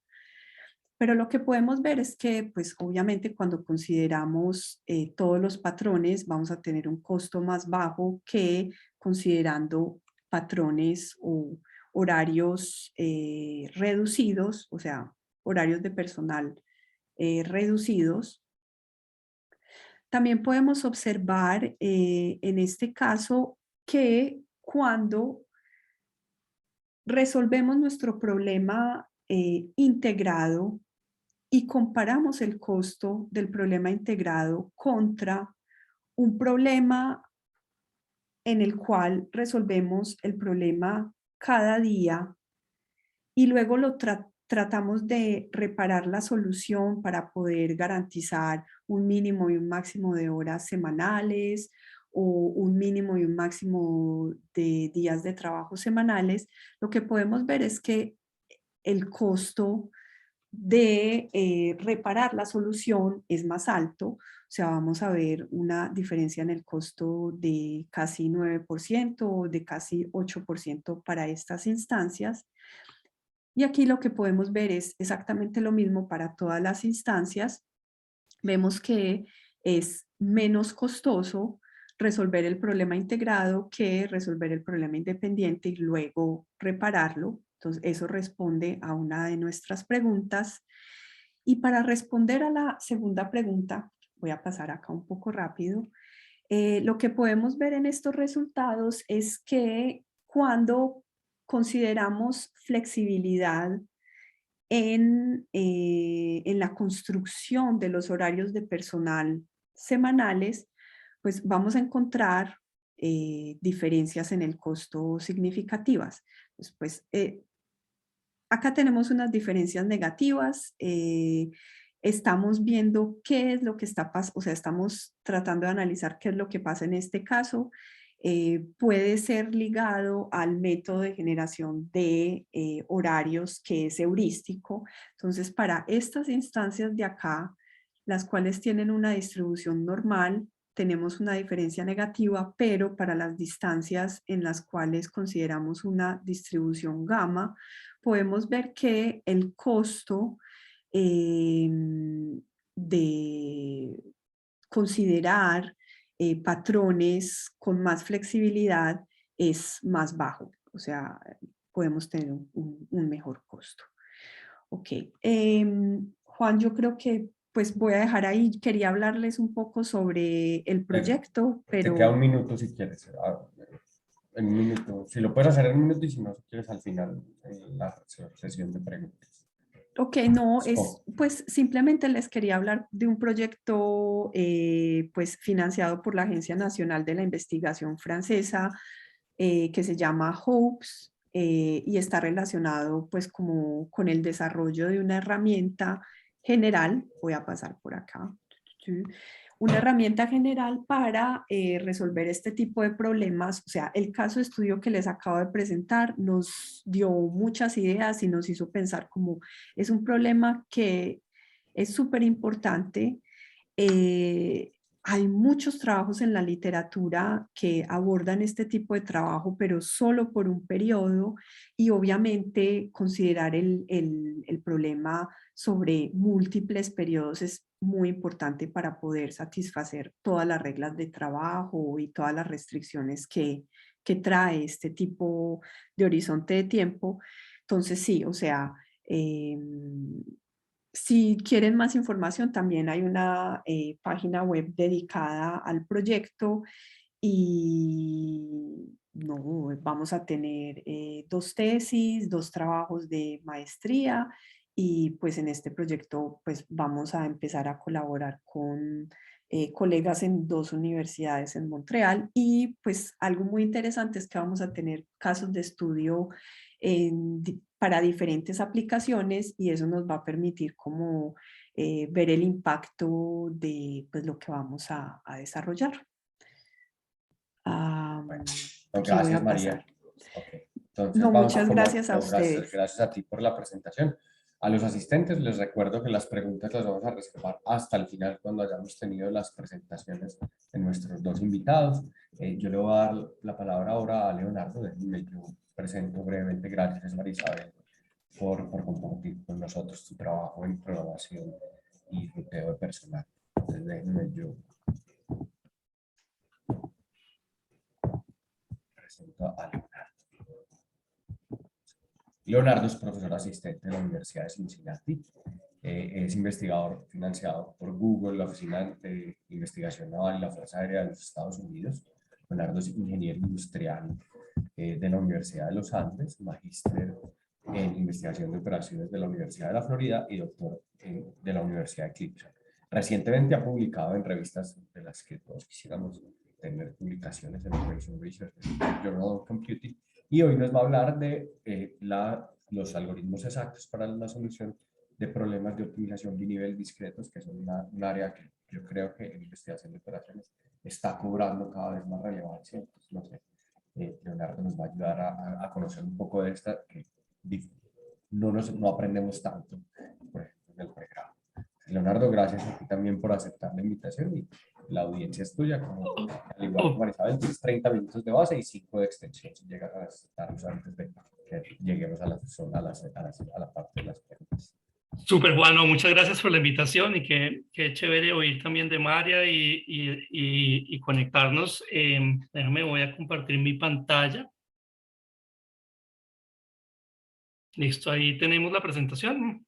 Pero lo que podemos ver es que, pues obviamente cuando consideramos todos los patrones, vamos a tener un costo más bajo que considerando patrones o horarios reducidos, o sea, horarios de personal reducidos. También podemos observar en este caso que cuando resolvemos nuestro problema integrado y comparamos el costo del problema integrado contra un problema en el cual resolvemos el problema cada día y luego tratamos de reparar la solución para poder garantizar un mínimo y un máximo de horas semanales o un mínimo y un máximo de días de trabajo semanales, lo que podemos ver es que el costo de reparar la solución es más alto, o sea, vamos a ver una diferencia en el costo de casi 9% o de casi 8% para estas instancias. Y aquí lo que podemos ver es exactamente lo mismo para todas las instancias. Vemos que es menos costoso resolver el problema integrado que resolver el problema independiente y luego repararlo. Entonces, eso responde a una de nuestras preguntas. Y para responder a la segunda pregunta, voy a pasar acá un poco rápido, lo que podemos ver en estos resultados es que cuando consideramos flexibilidad en la construcción de los horarios de personal semanales, pues vamos a encontrar diferencias en el costo significativas. Pues, acá tenemos unas diferencias negativas. Estamos viendo qué es lo que está pasando, o sea, estamos tratando de analizar qué es lo que pasa en este caso. Puede ser ligado al método de generación de horarios que es heurístico. Entonces, para estas instancias de acá, las cuales tienen una distribución normal, tenemos una diferencia negativa, pero para las distancias en las cuales consideramos una distribución gamma, podemos ver que el costo de considerar patrones con más flexibilidad es más bajo, o sea, podemos tener un mejor costo. Ok, Juan, yo creo que pues voy a dejar ahí, quería hablarles un poco sobre el proyecto, Te queda un pero... minuto si quieres. En un minuto. Si lo puedes hacer en un minuto y si no, si quieres al final, en la sesión de preguntas. Ok, no, Oh, pues simplemente les quería hablar de un proyecto pues financiado por la Agencia Nacional de la Investigación Francesa que se llama HOPES y está relacionado pues como con el desarrollo de una herramienta general. Voy a pasar por acá. Sí. Una herramienta general para resolver este tipo de problemas. O sea, el caso de estudio que les acabo de presentar nos dio muchas ideas y nos hizo pensar como es un problema que es súper importante. Hay muchos trabajos en la literatura que abordan este tipo de trabajo, pero solo por un periodo, y obviamente considerar el problema sobre múltiples periodos es muy importante para poder satisfacer todas las reglas de trabajo y todas las restricciones que trae este tipo de horizonte de tiempo. Entonces sí, o sea, si quieren más información, también hay una página web dedicada al proyecto y no, vamos a tener 2 tesis, 2 trabajos de maestría y pues en este proyecto pues vamos a empezar a colaborar con colegas en 2 universidades en Montreal y pues algo muy interesante es que vamos a tener casos de estudio para diferentes aplicaciones y eso nos va a permitir como ver el impacto de pues, lo que vamos a desarrollar. Bueno, no, Aquí voy gracias, a María. pasar. Ok, entonces No, vamos, muchas como, gracias a no, gracias, ustedes. gracias a ti por la presentación. A los asistentes les recuerdo que las preguntas las vamos a reservar hasta el final cuando hayamos tenido las presentaciones de nuestros dos invitados. Yo le voy a dar la palabra ahora a Leonardo, déjenme yo presento brevemente. Gracias, Marisabel, por compartir con nosotros tu trabajo en programación y ruteo de personal. Entonces, déjenme yo presento a Leonardo. Leonardo es profesor asistente de la Universidad de Cincinnati. Es investigador financiado por Google, la Oficina de Investigación Naval y la Fuerza Aérea de los Estados Unidos. Leonardo es ingeniero industrial de la Universidad de los Andes, magíster en investigación de operaciones de la Universidad de la Florida y doctor de la Universidad de Clemson. Recientemente ha publicado en revistas de las que todos quisiéramos tener publicaciones en Operation Research, Journal of Computing, y hoy nos va a hablar de los algoritmos exactos para la solución de problemas de optimización binivel discretos, que son un área que yo creo que en investigación de operaciones está cobrando cada vez más relevancia. Entonces, no sé, Leonardo nos va a ayudar a conocer un poco de esta, que no aprendemos tanto, por ejemplo, en el pregrado. Leonardo, gracias a ti también por aceptar la invitación y la audiencia es tuya, como, al igual que Marisabel, tienes 30 minutos de base y 5 de extensión si llegas a necesitarlos antes de que lleguemos a la, zona, a la parte de las preguntas. Súper, Juan, no, muchas gracias por la invitación y qué chévere oír también de María y conectarnos. Déjame, voy a compartir mi pantalla. Listo, ahí tenemos la presentación.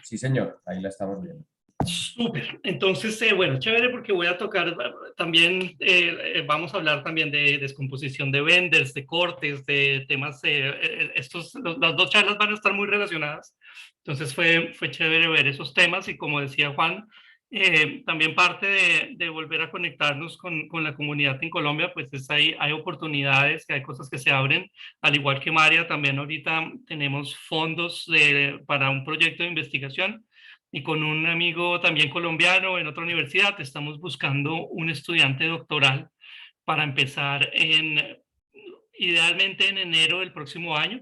Sí, señor, ahí la estamos viendo. Súper. Entonces, bueno, chévere porque voy a tocar también, vamos a hablar también de descomposición de vendors, de cortes, de temas, las dos charlas van a estar muy relacionadas. Entonces fue chévere ver esos temas y como decía Juan, también parte de volver a conectarnos con la comunidad en Colombia, pues hay oportunidades, que hay cosas que se abren, al igual que María, también ahorita tenemos fondos para un proyecto de investigación y con un amigo también colombiano en otra universidad estamos buscando un estudiante doctoral para empezar idealmente en enero del próximo año.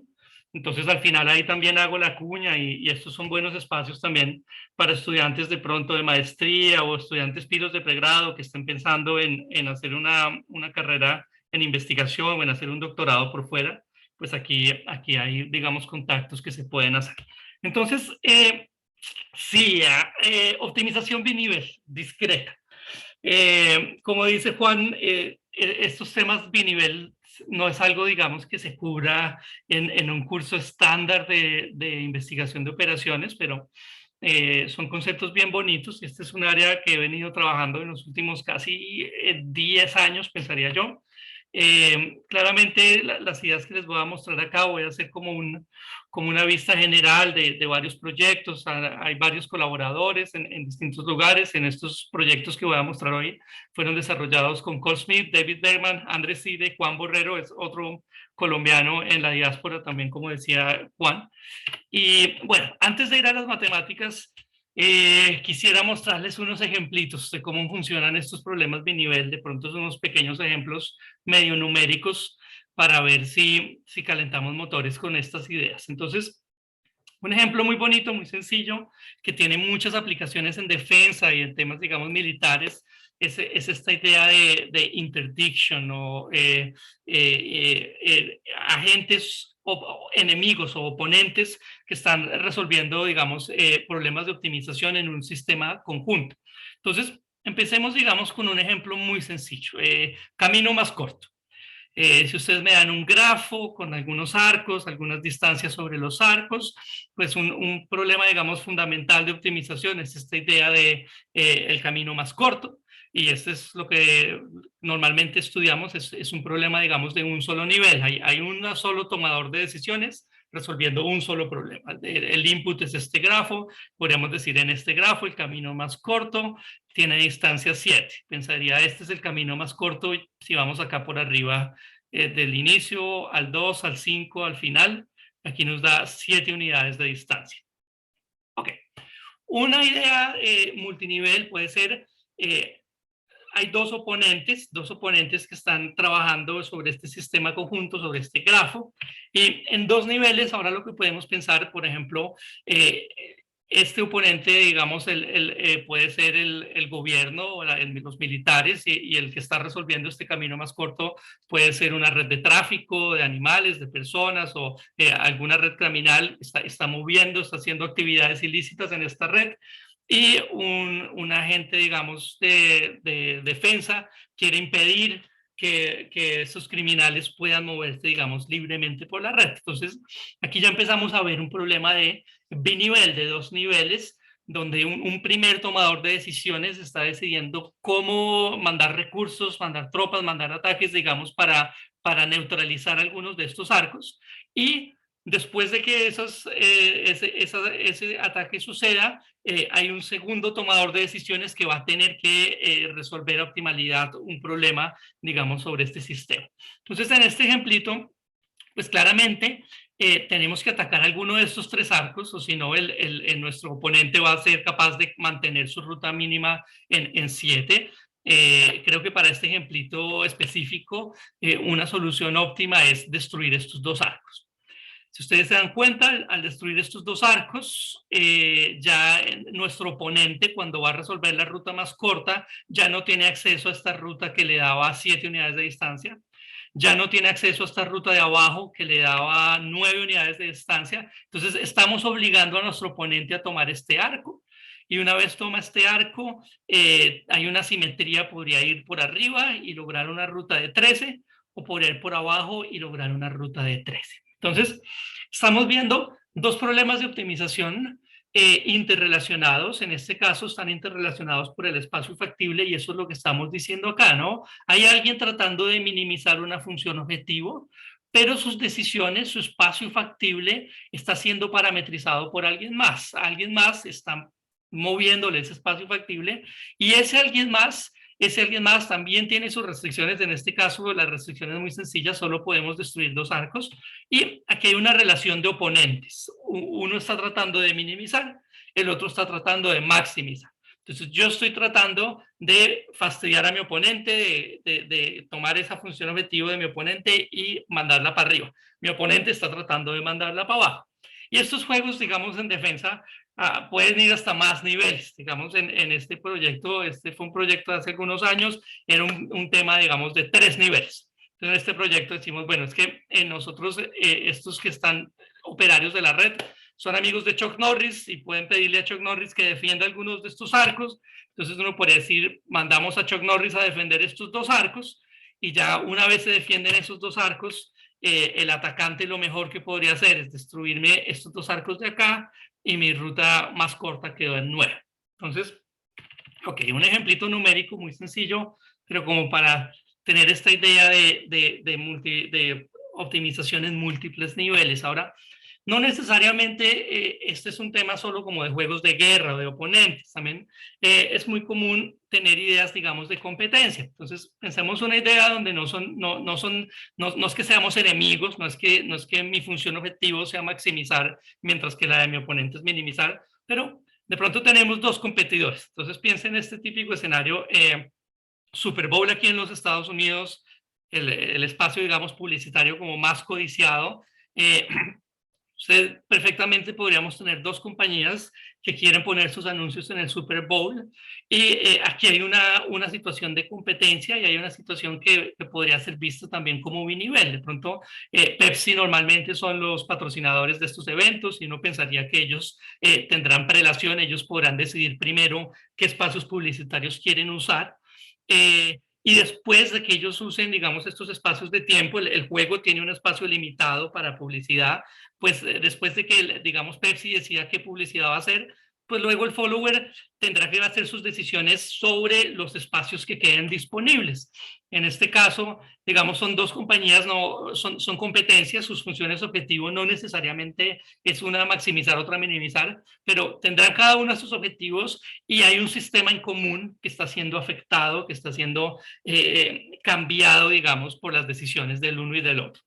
Entonces al final ahí también hago la cuña y estos son buenos espacios también para estudiantes de pronto de maestría o estudiantes pilos de pregrado que estén pensando en hacer una carrera en investigación o en hacer un doctorado por fuera. Pues aquí hay, digamos, contactos que se pueden hacer. Entonces, sí, optimización binivel, discreta. Como dice Juan, estos temas binivel no es algo, digamos, que se cubra en un curso estándar de investigación de operaciones, pero son conceptos bien bonitos y este es un área que he venido trabajando en los últimos casi 10 años, pensaría yo. Claramente las ideas que les voy a mostrar acá voy a hacer como una vista general de varios proyectos. Hay varios colaboradores en distintos lugares. En estos proyectos que voy a mostrar hoy fueron desarrollados con Cole Smith, David Berman, Andrés Side, Juan Borrero, es otro colombiano en la diáspora también, como decía Juan. Y bueno, antes de ir a las matemáticas, Quisiera mostrarles unos ejemplitos de cómo funcionan estos problemas binivel, de pronto son unos pequeños ejemplos medio numéricos para ver si calentamos motores con estas ideas. Entonces, un ejemplo muy bonito, muy sencillo, que tiene muchas aplicaciones en defensa y en temas, digamos, militares, es esta idea de interdiction o agentes o enemigos o oponentes que están resolviendo, digamos, problemas de optimización en un sistema conjunto. Entonces, empecemos, digamos, con un ejemplo muy sencillo, camino más corto. Si ustedes me dan un grafo con algunos arcos, algunas distancias sobre los arcos, pues un problema, digamos, fundamental de optimización es esta idea de el camino más corto. Y este es lo que normalmente estudiamos, es un problema, digamos, de un solo nivel. Hay un solo tomador de decisiones resolviendo un solo problema. El input es este grafo, podríamos decir en este grafo el camino más corto tiene distancia 7. Pensaría, este es el camino más corto si vamos acá por arriba del inicio al 2, al 5, al final. Aquí nos da 7 unidades de distancia. Ok. Una idea multinivel puede ser, hay dos oponentes que están trabajando sobre este sistema conjunto, sobre este grafo, y en dos niveles ahora lo que podemos pensar, por ejemplo, este oponente, digamos, puede ser el gobierno o los militares y el que está resolviendo este camino más corto puede ser una red de tráfico de animales, de personas o alguna red criminal está moviendo, está haciendo actividades ilícitas en esta red y un agente, digamos, de defensa quiere impedir que esos criminales puedan moverse, digamos, libremente por la red. Entonces, aquí ya empezamos a ver un problema de binivel, de dos niveles, donde un primer tomador de decisiones está decidiendo cómo mandar recursos, mandar tropas, mandar ataques, digamos, para neutralizar algunos de estos arcos. Y después de que ese ataque suceda, hay un segundo tomador de decisiones que va a tener que resolver a optimalidad un problema, digamos, sobre este sistema. Entonces, en este ejemplito, pues claramente tenemos que atacar alguno de estos tres arcos, o si no, nuestro oponente va a ser capaz de mantener su ruta mínima en 7. Creo que para este ejemplito específico, una solución óptima es destruir estos dos arcos. Si ustedes se dan cuenta, al destruir estos dos arcos, ya nuestro oponente, cuando va a resolver la ruta más corta, ya no tiene acceso a esta ruta que le daba 7 unidades de distancia. Ya no tiene acceso a esta ruta de abajo que le daba 9 unidades de distancia. Entonces, estamos obligando a nuestro oponente a tomar este arco. Y una vez toma este arco, hay una simetría, podría ir por arriba y lograr una ruta de 13, o podría ir por abajo y lograr una ruta de 13. Entonces, estamos viendo dos problemas de optimización interrelacionados. En este caso están interrelacionados por el espacio factible y eso es lo que estamos diciendo acá, ¿no? Hay alguien tratando de minimizar una función objetivo, pero sus decisiones, su espacio factible está siendo parametrizado por alguien más. Alguien más está moviéndole ese espacio factible y ese alguien más también tiene sus restricciones. En este caso, la restricción es muy sencilla, solo podemos destruir dos arcos. Y aquí hay una relación de oponentes. Uno está tratando de minimizar, el otro está tratando de maximizar. Entonces, yo estoy tratando de fastidiar a mi oponente, de tomar esa función objetivo de mi oponente y mandarla para arriba. Mi oponente está tratando de mandarla para abajo. Y estos juegos, digamos, en defensa, pueden ir hasta más niveles. Digamos, en este proyecto, este fue un proyecto de hace algunos años, era un tema, digamos, de 3 niveles. Entonces, en este proyecto decimos, bueno, es que nosotros, estos que están operarios de la red, son amigos de Chuck Norris y pueden pedirle a Chuck Norris que defienda algunos de estos arcos. Entonces uno podría decir, mandamos a Chuck Norris a defender estos dos arcos y ya una vez se defienden esos dos arcos, el atacante lo mejor que podría hacer es destruirme estos dos arcos de acá y mi ruta más corta quedó en 9. Entonces, ok, un ejemplito numérico muy sencillo, pero como para tener esta idea de optimización en múltiples niveles. Ahora, no necesariamente este es un tema solo como de juegos de guerra o de oponentes, también es muy común tener ideas, digamos, de competencia. Entonces, pensemos una idea donde no es que seamos enemigos, no es que mi función objetivo sea maximizar, mientras que la de mi oponente es minimizar, pero de pronto tenemos dos competidores. Entonces piensen en este típico escenario, Super Bowl aquí en los Estados Unidos, el espacio, digamos, publicitario como más codiciado. Usted perfectamente podríamos tener dos compañías que quieren poner sus anuncios en el Super Bowl y aquí hay una situación de competencia y hay una situación que podría ser vista también como binivel. De pronto, Pepsi normalmente son los patrocinadores de estos eventos y uno pensaría que ellos tendrán prelación, ellos podrán decidir primero qué espacios publicitarios quieren usar. Y después de que ellos usen, digamos, estos espacios de tiempo, el juego tiene un espacio limitado para publicidad, pues después de que, digamos, Pepsi decida qué publicidad va a hacer, pues luego el follower tendrá que hacer sus decisiones sobre los espacios que queden disponibles. En este caso, digamos, son dos compañías, no, son competencias, sus funciones objetivo no necesariamente es una maximizar, otra minimizar, pero tendrán cada uno sus objetivos y hay un sistema en común que está siendo afectado, que está siendo cambiado, digamos, por las decisiones del uno y del otro.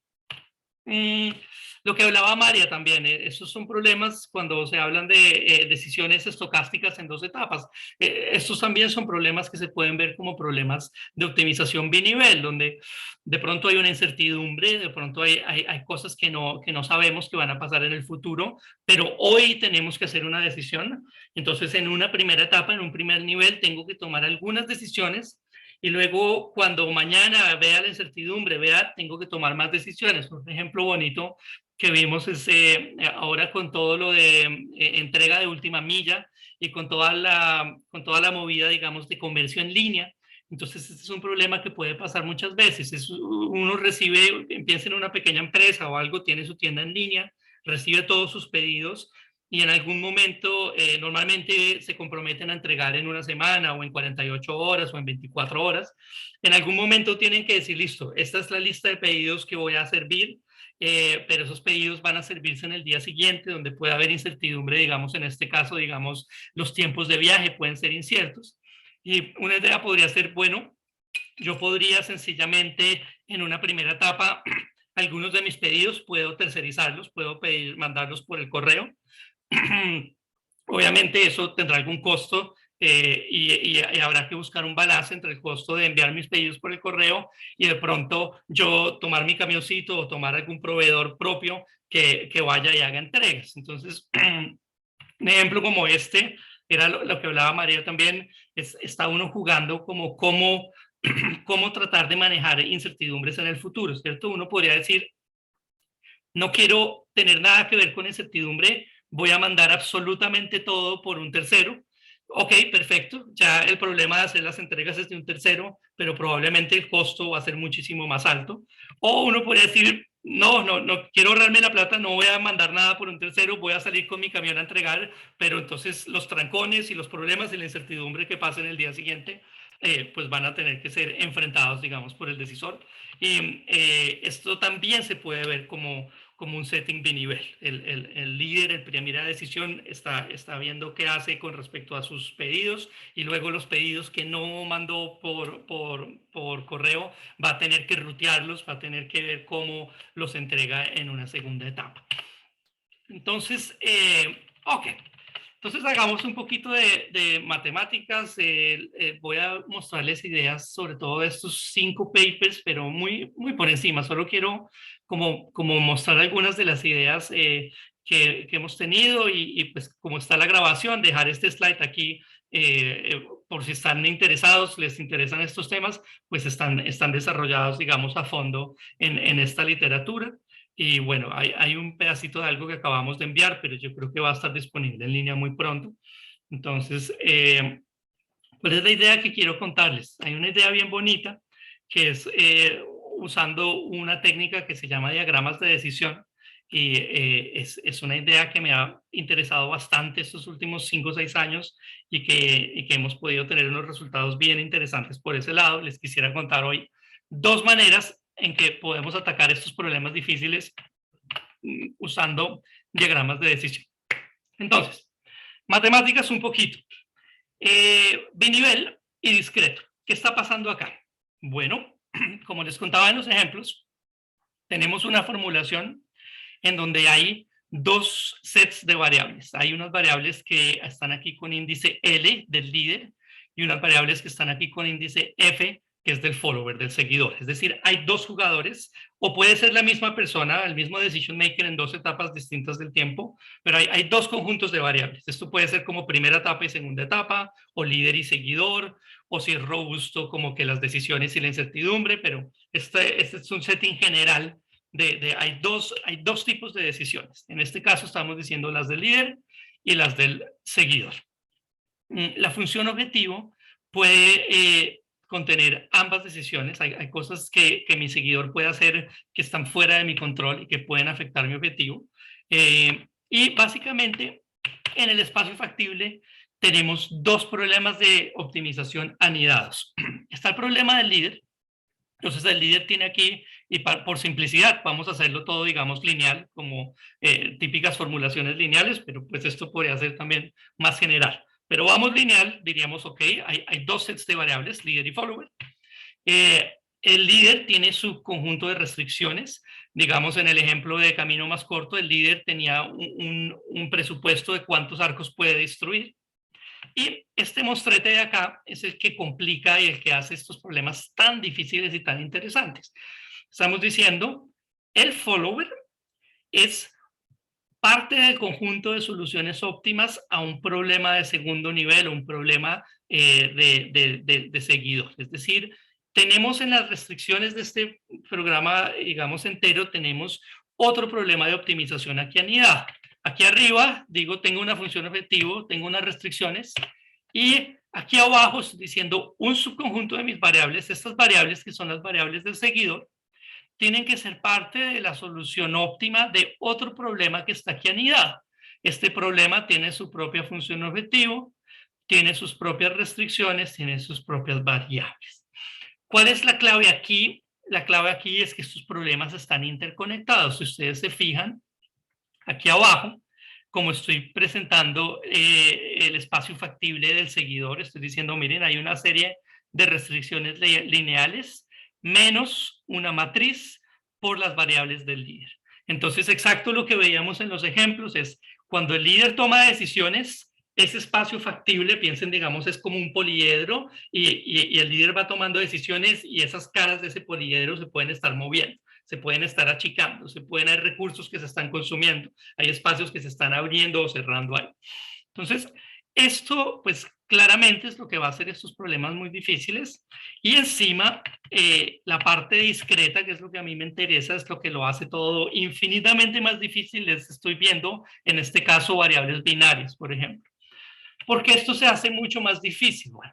Lo que hablaba María también, esos son problemas cuando se hablan de decisiones estocásticas en dos etapas. Estos también son problemas que se pueden ver como problemas de optimización binivel, donde de pronto hay una incertidumbre, de pronto hay cosas que no sabemos que van a pasar en el futuro, pero hoy tenemos que hacer una decisión. Entonces, en una primera etapa, en un primer nivel, tengo que tomar algunas decisiones y luego cuando mañana vea la incertidumbre, tengo que tomar más decisiones. Un ejemplo bonito que vimos es ahora con todo lo de entrega de última milla y con toda la movida, digamos, de comercio en línea. Entonces, este es un problema que puede pasar muchas veces. Uno recibe, empieza en una pequeña empresa o algo, tiene su tienda en línea, recibe todos sus pedidos y en algún momento normalmente se comprometen a entregar en una semana o en 48 horas o en 24 horas. En algún momento tienen que decir, listo, esta es la lista de pedidos que voy a servir, pero esos pedidos van a servirse en el día siguiente, donde puede haber incertidumbre, digamos, en este caso, digamos, los tiempos de viaje pueden ser inciertos. Y una idea podría ser, bueno, yo podría sencillamente en una primera etapa, algunos de mis pedidos puedo tercerizarlos, puedo mandarlos por el correo. Obviamente eso tendrá algún costo y habrá que buscar un balance entre el costo de enviar mis pedidos por el correo y de pronto yo tomar mi camioncito o tomar algún proveedor propio que vaya y haga entregas. Entonces, un ejemplo como este, era lo que hablaba María también, está uno jugando como cómo tratar de manejar incertidumbres en el futuro, ¿cierto? Uno podría decir, no quiero tener nada que ver con incertidumbre, voy a mandar absolutamente todo por un tercero. Ok, perfecto, ya el problema de hacer las entregas es de un tercero, pero probablemente el costo va a ser muchísimo más alto. O uno podría decir, no quiero ahorrarme la plata, no voy a mandar nada por un tercero, voy a salir con mi camión a entregar, pero entonces los trancones y los problemas y la incertidumbre que pasen el día siguiente, pues van a tener que ser enfrentados, digamos, por el decisor. Y esto también se puede ver como un setting binivel. El líder, el primera decisión, está viendo qué hace con respecto a sus pedidos y luego los pedidos que no mandó por correo va a tener que rutearlos, va a tener que ver cómo los entrega en una segunda etapa. Entonces, ok. Entonces hagamos un poquito de matemáticas. Voy a mostrarles ideas sobre todo de estos 5 papers, pero muy por encima. Solo quiero como mostrar algunas de las ideas que hemos tenido y pues como está la grabación, dejar este slide aquí por si están interesados, les interesan estos temas, pues están desarrollados, digamos, a fondo en esta literatura. Y bueno, hay un pedacito de algo que acabamos de enviar, pero yo creo que va a estar disponible en línea muy pronto. Entonces, ¿cuál es la idea que quiero contarles? Hay una idea bien bonita que es usando una técnica que se llama diagramas de decisión. Y es una idea que me ha interesado bastante estos últimos 5 o 6 años y que hemos podido tener unos resultados bien interesantes por ese lado. Les quisiera contar hoy 2 maneras en que podemos atacar estos problemas difíciles usando diagramas de decisión. Entonces, matemáticas un poquito. Binivel y discreto. ¿Qué está pasando acá? Bueno, como les contaba en los ejemplos, tenemos una formulación en donde hay dos sets de variables. Hay unas variables que están aquí con índice L del líder y unas variables que están aquí con índice F, que es del follower, del seguidor. Es decir, hay dos jugadores, o puede ser la misma persona, el mismo decision maker en dos etapas distintas del tiempo, pero hay dos conjuntos de variables. Esto puede ser como primera etapa y segunda etapa, o líder y seguidor, o si es robusto como que las decisiones y la incertidumbre, pero este es un setting general hay dos tipos de decisiones. En este caso estamos diciendo las del líder y las del seguidor. La función objetivo puede contener ambas decisiones. Hay cosas que mi seguidor puede hacer que están fuera de mi control y que pueden afectar mi objetivo. Y básicamente en el espacio factible tenemos dos problemas de optimización anidados. Está el problema del líder. Entonces el líder tiene aquí, y por simplicidad, vamos a hacerlo todo, digamos, lineal, como típicas formulaciones lineales, pero pues esto podría ser también más general. Pero vamos lineal, diríamos, ok, hay dos sets de variables, líder y follower. El líder tiene su conjunto de restricciones. Digamos, en el ejemplo de camino más corto, el líder tenía un presupuesto de cuántos arcos puede destruir. Y este mostrete de acá es el que complica y el que hace estos problemas tan difíciles y tan interesantes. Estamos diciendo, el follower es parte del conjunto de soluciones óptimas a un problema de segundo nivel o un problema de seguidor. Es decir, tenemos en las restricciones de este programa, digamos, entero, tenemos otro problema de optimización aquí anidado. Aquí arriba, digo, tengo una función objetivo, tengo unas restricciones, y aquí abajo estoy diciendo un subconjunto de mis variables. Estas variables, que son las variables del seguidor, tienen que ser parte de la solución óptima de otro problema que está aquí anidado. Este problema tiene su propia función objetivo, tiene sus propias restricciones, tiene sus propias variables. ¿Cuál es la clave aquí? La clave aquí es que estos problemas están interconectados. Si ustedes se fijan, aquí abajo, como estoy presentando el espacio factible del seguidor, estoy diciendo, miren, hay una serie de restricciones lineales menos una matriz por las variables del líder. Entonces, exacto lo que veíamos en los ejemplos es cuando el líder toma decisiones, ese espacio factible, piensen, digamos, es como un poliedro y el líder va tomando decisiones y esas caras de ese poliedro se pueden estar moviendo, se pueden estar achicando, se pueden haber recursos que se están consumiendo, hay espacios que se están abriendo o cerrando ahí. Entonces, esto, pues, claramente es lo que va a hacer estos problemas muy difíciles. Y encima, la parte discreta, que es lo que a mí me interesa, es lo que lo hace todo infinitamente más difícil. Les estoy viendo, en este caso, variables binarias, por ejemplo. ¿Por qué esto se hace mucho más difícil? Bueno,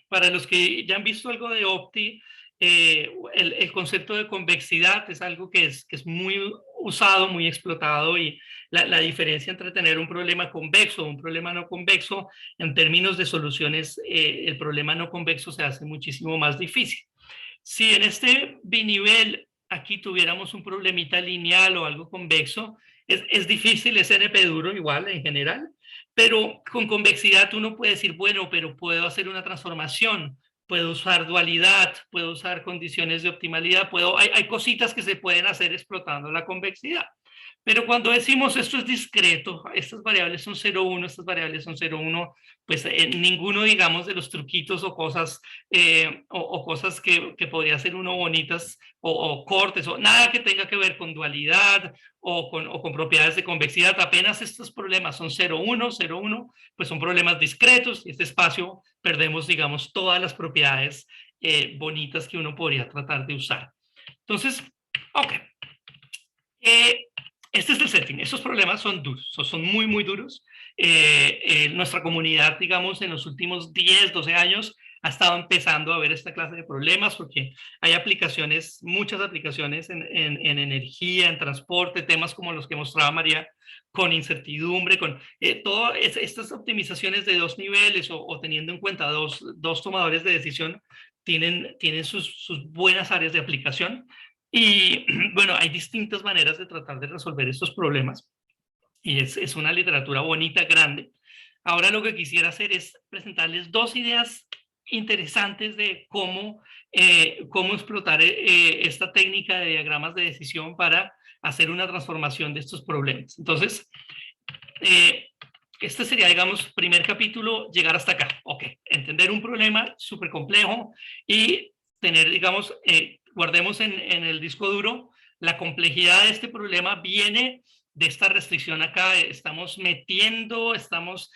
para los que ya han visto algo de Opti, el concepto de convexidad es algo que es muy usado, muy explotado, y la diferencia entre tener un problema convexo o un problema no convexo, en términos de soluciones, el problema no convexo se hace muchísimo más difícil. Si en este binivel aquí tuviéramos un problemita lineal o algo convexo, es difícil, es NP duro igual en general, pero con convexidad uno puede decir, bueno, pero puedo hacer una transformación, puedo usar dualidad, puedo usar condiciones de optimalidad, hay cositas que se pueden hacer explotando la convexidad. Pero cuando decimos esto es discreto, estas variables son 0,1, estas variables son 0,1, pues ninguno, digamos, de los truquitos o cosas, cosas que podría ser uno bonitas o cortes, o nada que tenga que ver con dualidad o con propiedades de convexidad. Apenas estos problemas son 0,1, 0,1, pues son problemas discretos, y este espacio perdemos, digamos, todas las propiedades bonitas que uno podría tratar de usar. Entonces, ok. Este es el setting. Estos problemas son duros, son muy, muy duros. Nuestra comunidad, digamos, en los últimos 10, 12 años ha estado empezando a ver esta clase de problemas porque hay aplicaciones, muchas aplicaciones en energía, en transporte, temas como los que mostraba María, con incertidumbre, con todas estas optimizaciones de dos niveles o teniendo en cuenta dos tomadores de decisión, tienen sus buenas áreas de aplicación. Y bueno, hay distintas maneras de tratar de resolver estos problemas y es una literatura bonita, grande. Ahora lo que quisiera hacer es presentarles dos ideas interesantes de cómo explotar esta técnica de diagramas de decisión para hacer una transformación de estos problemas. Entonces, este sería, digamos, primer capítulo, llegar hasta acá. Ok, entender un problema súper complejo y tener, digamos, guardemos en el disco duro, la complejidad de este problema viene de esta restricción acá. Estamos metiendo, estamos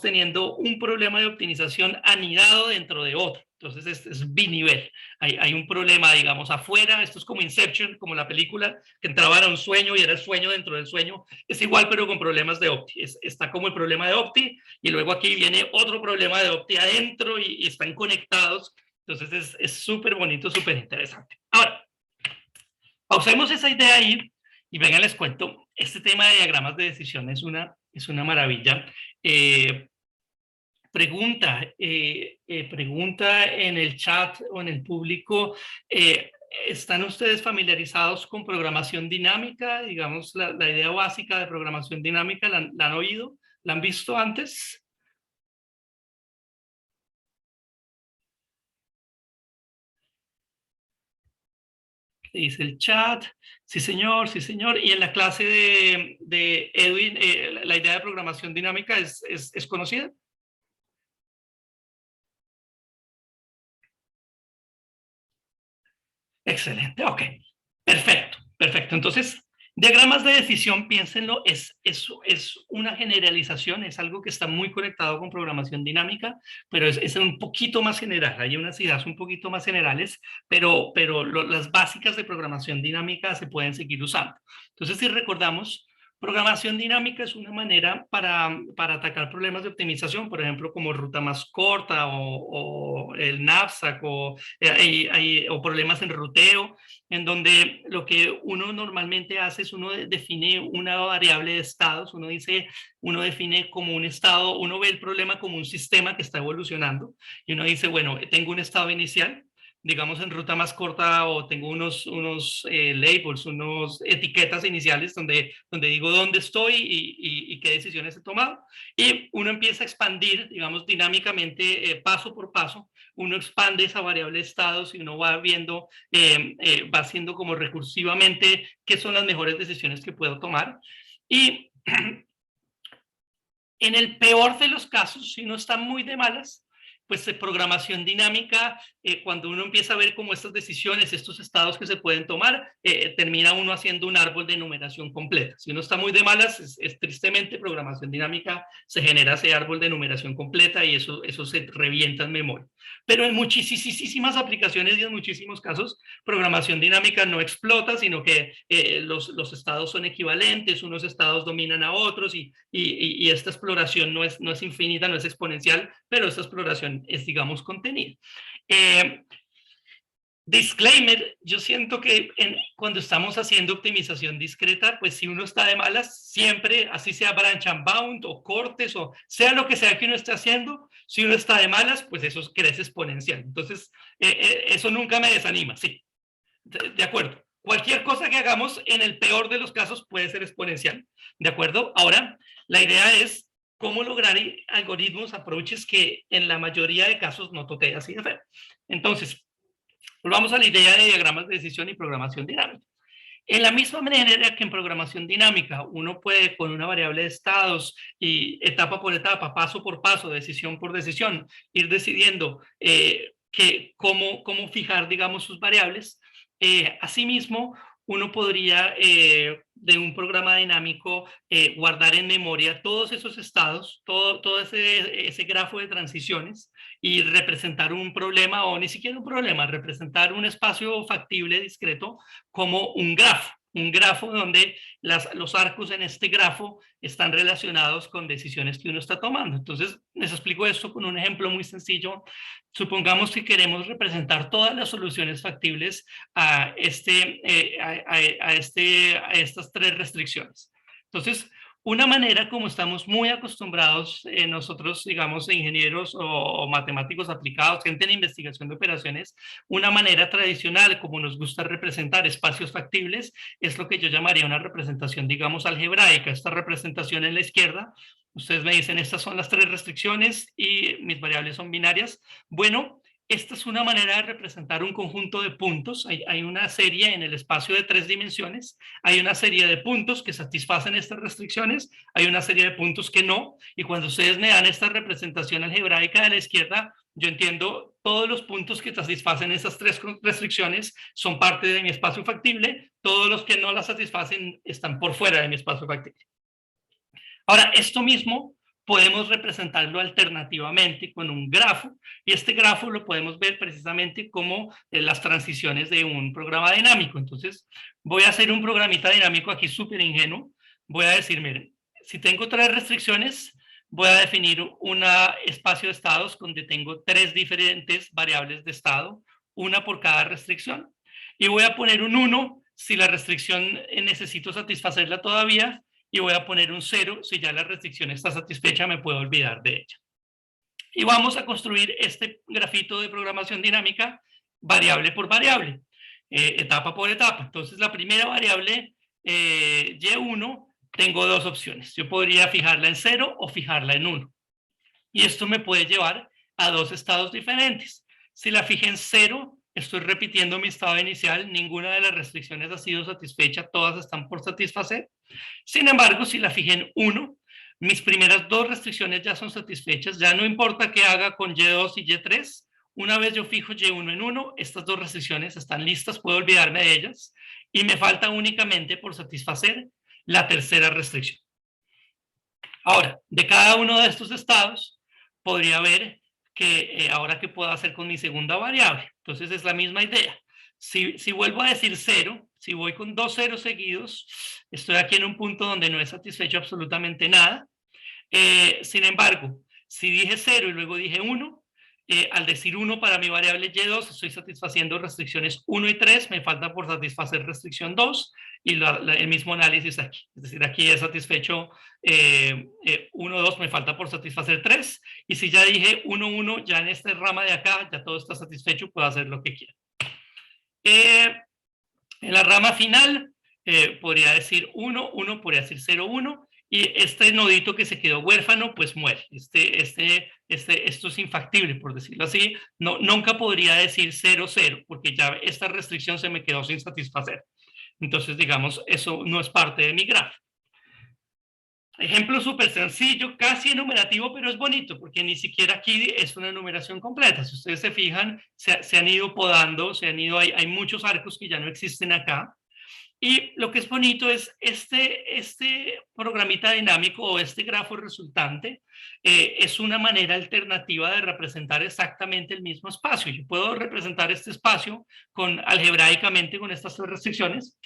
teniendo un problema de optimización anidado dentro de otro. Entonces es binivel. Hay un problema, digamos, afuera. Esto es como Inception, como la película, que entraban a un sueño y era el sueño dentro del sueño. Es igual, pero con problemas de Opti. Está como el problema de Opti, y luego aquí viene otro problema de Opti adentro y están conectados. Entonces es súper bonito, súper interesante. Ahora, pausemos esa idea ahí y vengan, les cuento. Este tema de diagramas de decisión es una maravilla. Pregunta en el chat o en el público, ¿están ustedes familiarizados con programación dinámica? Digamos, la idea básica de programación dinámica, ¿la han oído? ¿La han visto antes? Dice el chat, sí señor, sí señor. Y en la clase de Edwin, la idea de programación dinámica es conocida. Excelente, ok. Perfecto, perfecto. Entonces, diagramas de decisión, piénsenlo, es una generalización, es algo que está muy conectado con programación dinámica, pero es un poquito más general. Hay unas ideas un poquito más generales, pero las básicas de programación dinámica se pueden seguir usando. Entonces, si recordamos, programación dinámica es una manera para atacar problemas de optimización, por ejemplo, como ruta más corta o el knapsack o problemas en ruteo, en donde lo que uno normalmente hace es uno define una variable de estados, uno define como un estado, uno ve el problema como un sistema que está evolucionando y uno dice, bueno, tengo un estado inicial, digamos en ruta más corta, o tengo unos labels, unos etiquetas iniciales donde digo dónde estoy y qué decisiones he tomado, y uno empieza a expandir, digamos, dinámicamente, paso por paso, uno expande esa variable de estados y uno va viendo, va haciendo como recursivamente qué son las mejores decisiones que puedo tomar. Y en el peor de los casos, si uno está muy de malas, pues programación dinámica, cuando uno empieza a ver cómo estas decisiones, estos estados que se pueden tomar, termina uno haciendo un árbol de numeración completa. Si uno está muy de malas, tristemente programación dinámica se genera ese árbol de numeración completa y eso se revienta en memoria. Pero en muchísimas aplicaciones y en muchísimos casos, programación dinámica no explota, sino que los estados son equivalentes, unos estados dominan a otros y esta exploración no es infinita, no es exponencial, pero esta exploración es, digamos, contenida. Disclaimer, yo siento que cuando estamos haciendo optimización discreta, pues si uno está de malas, siempre, así sea branch and bound o cortes o sea lo que sea que uno esté haciendo, si uno está de malas, pues eso crece exponencial. Entonces, eso nunca me desanima, sí, de acuerdo. Cualquier cosa que hagamos, en el peor de los casos, puede ser exponencial, ¿de acuerdo? Ahora, la idea es cómo lograr algoritmos, approaches que en la mayoría de casos no toque así de feo. Entonces, volvamos a la idea de diagramas de decisión y programación dinámica. En la misma manera que en programación dinámica uno puede, con una variable de estados y etapa por etapa, paso por paso, decisión por decisión, ir decidiendo cómo fijar, digamos, sus variables. Asimismo, uno podría, de un programa dinámico, guardar en memoria todos esos estados, todo ese grafo de transiciones, y representar un problema, o ni siquiera un problema, representar un espacio factible discreto como un grafo donde los arcos en este grafo están relacionados con decisiones que uno está tomando. Entonces, les explico esto con un ejemplo muy sencillo. Supongamos que queremos representar todas las soluciones factibles a estas tres restricciones. Entonces, una manera, como estamos muy acostumbrados nosotros, digamos, ingenieros o matemáticos aplicados, gente en investigación de operaciones, una manera tradicional, como nos gusta representar espacios factibles, es lo que yo llamaría una representación, digamos, algebraica. Esta representación en la izquierda, ustedes me dicen, estas son las tres restricciones y mis variables son binarias. Bueno, esta es una manera de representar un conjunto de puntos. Hay una serie en el espacio de 3 dimensiones, hay una serie de puntos que satisfacen estas restricciones, hay una serie de puntos que no, y cuando ustedes me dan esta representación algebraica de la izquierda, yo entiendo todos los puntos que satisfacen esas 3 restricciones son parte de mi espacio factible, todos los que no las satisfacen están por fuera de mi espacio factible. Ahora, esto mismo podemos representarlo alternativamente con un grafo, y este grafo lo podemos ver precisamente como las transiciones de un programa dinámico. Entonces, voy a hacer un programita dinámico aquí súper ingenuo. Voy a decir, miren, si tengo 3 restricciones, voy a definir un espacio de estados donde tengo 3 diferentes variables de estado, una por cada restricción, y voy a poner un 1 si la restricción necesito satisfacerla todavía, y voy a poner un 0 si ya la restricción está satisfecha, me puedo olvidar de ella. Y vamos a construir este grafito de programación dinámica variable por variable, etapa por etapa. Entonces, la primera variable, Y1, tengo 2 opciones. Yo podría fijarla en 0 o fijarla en 1. Y esto me puede llevar a 2 estados diferentes. Si la fijé en 0, estoy repitiendo mi estado inicial, ninguna de las restricciones ha sido satisfecha, todas están por satisfacer. Sin embargo, si la fijé en 1, mis primeras 2 restricciones ya son satisfechas, ya no importa qué haga con Y2 y Y3, una vez yo fijo Y1 en 1, estas 2 restricciones están listas, puedo olvidarme de ellas, y me falta únicamente por satisfacer la tercera restricción. Ahora, de cada uno de estos estados, podría ver que ahora qué puedo hacer con mi segunda variable. Entonces es la misma idea. Si vuelvo a decir 0, si voy con 2 ceros seguidos, estoy aquí en un punto donde no he satisfecho absolutamente nada. Sin embargo, si dije 0 y luego dije 1, al decir 1 para mi variable Y2, estoy satisfaciendo restricciones 1 y 3, me falta por satisfacer restricción 2, y el mismo análisis aquí. Es decir, aquí he satisfecho 1, 2, me falta por satisfacer 3, y si ya dije 1, 1, ya en esta rama de acá, ya todo está satisfecho, puedo hacer lo que quiera. En la rama final, podría decir 1, 1, podría decir 0, 1, y este nodito que se quedó huérfano, pues muere. Esto es infactible, por decirlo así. No, nunca podría decir 0, 0, porque ya esta restricción se me quedó sin satisfacer. Entonces, digamos, eso no es parte de mi grafo. Ejemplo súper sencillo, casi enumerativo, pero es bonito, porque ni siquiera aquí es una enumeración completa. Si ustedes se fijan, se han ido podando, hay muchos arcos que ya no existen acá. Y lo que es bonito es este programita dinámico o este grafo resultante, es una manera alternativa de representar exactamente el mismo espacio. Yo puedo representar este espacio algebraicamente con estas 3 restricciones,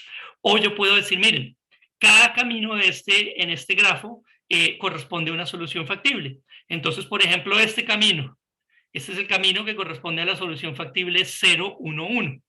o yo puedo decir, miren, cada camino en este grafo corresponde a una solución factible. Entonces, por ejemplo, este es el camino que corresponde a la solución factible 0, 1, 1.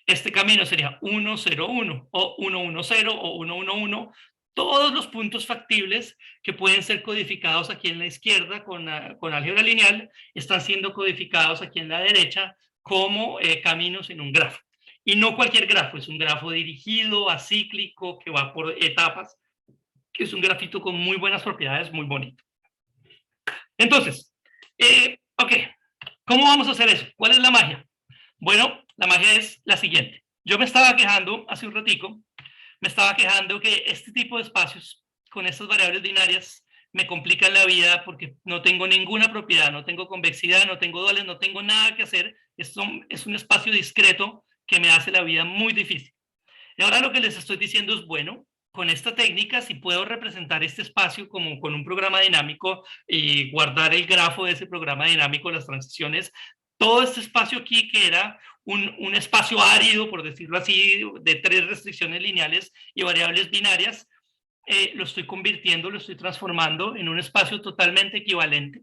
Este camino sería 1, 0, 1, o 1, 1, 0, o 1, 1, 1. Todos los puntos factibles que pueden ser codificados aquí en la izquierda con álgebra lineal están siendo codificados aquí en la derecha como caminos en un grafo. Y no cualquier grafo, es un grafo dirigido, acíclico, que va por etapas, que es un grafito con muy buenas propiedades, muy bonito. Entonces, ok, ¿cómo vamos a hacer eso? ¿Cuál es la magia? Bueno, la magia es la siguiente. Yo me estaba quejando hace un ratico, me estaba quejando que este tipo de espacios con estas variables binarias me complican la vida porque no tengo ninguna propiedad, no tengo convexidad, no tengo dobles, no tengo nada que hacer. Esto es un espacio discreto que me hace la vida muy difícil. Y ahora lo que les estoy diciendo es, bueno, con esta técnica, si puedo representar este espacio como con un programa dinámico y guardar el grafo de ese programa dinámico, las transiciones, todo este espacio aquí que era un espacio árido, por decirlo así, de 3 restricciones lineales y variables binarias, lo estoy convirtiendo, lo estoy transformando en un espacio totalmente equivalente.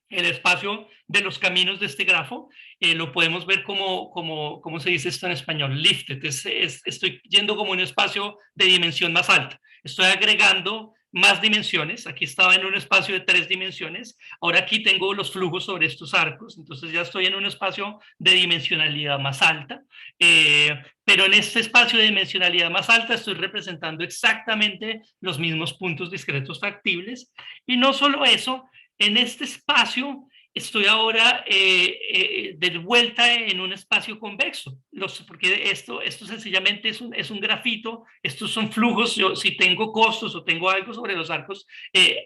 El espacio de los caminos de este grafo lo podemos ver ¿cómo se dice esto en español? Lifted. Estoy yendo como un espacio de dimensión más alta. Estoy agregando más dimensiones. Aquí estaba en un espacio de 3 dimensiones. Ahora aquí tengo los flujos sobre estos arcos. Entonces ya estoy en un espacio de dimensionalidad más alta. Pero en este espacio de dimensionalidad más alta estoy representando exactamente los mismos puntos discretos factibles. Y no solo eso, en este espacio estoy ahora de vuelta en un espacio convexo, porque esto sencillamente es un grafito, estos son flujos. Yo, si tengo costos o tengo algo sobre los arcos,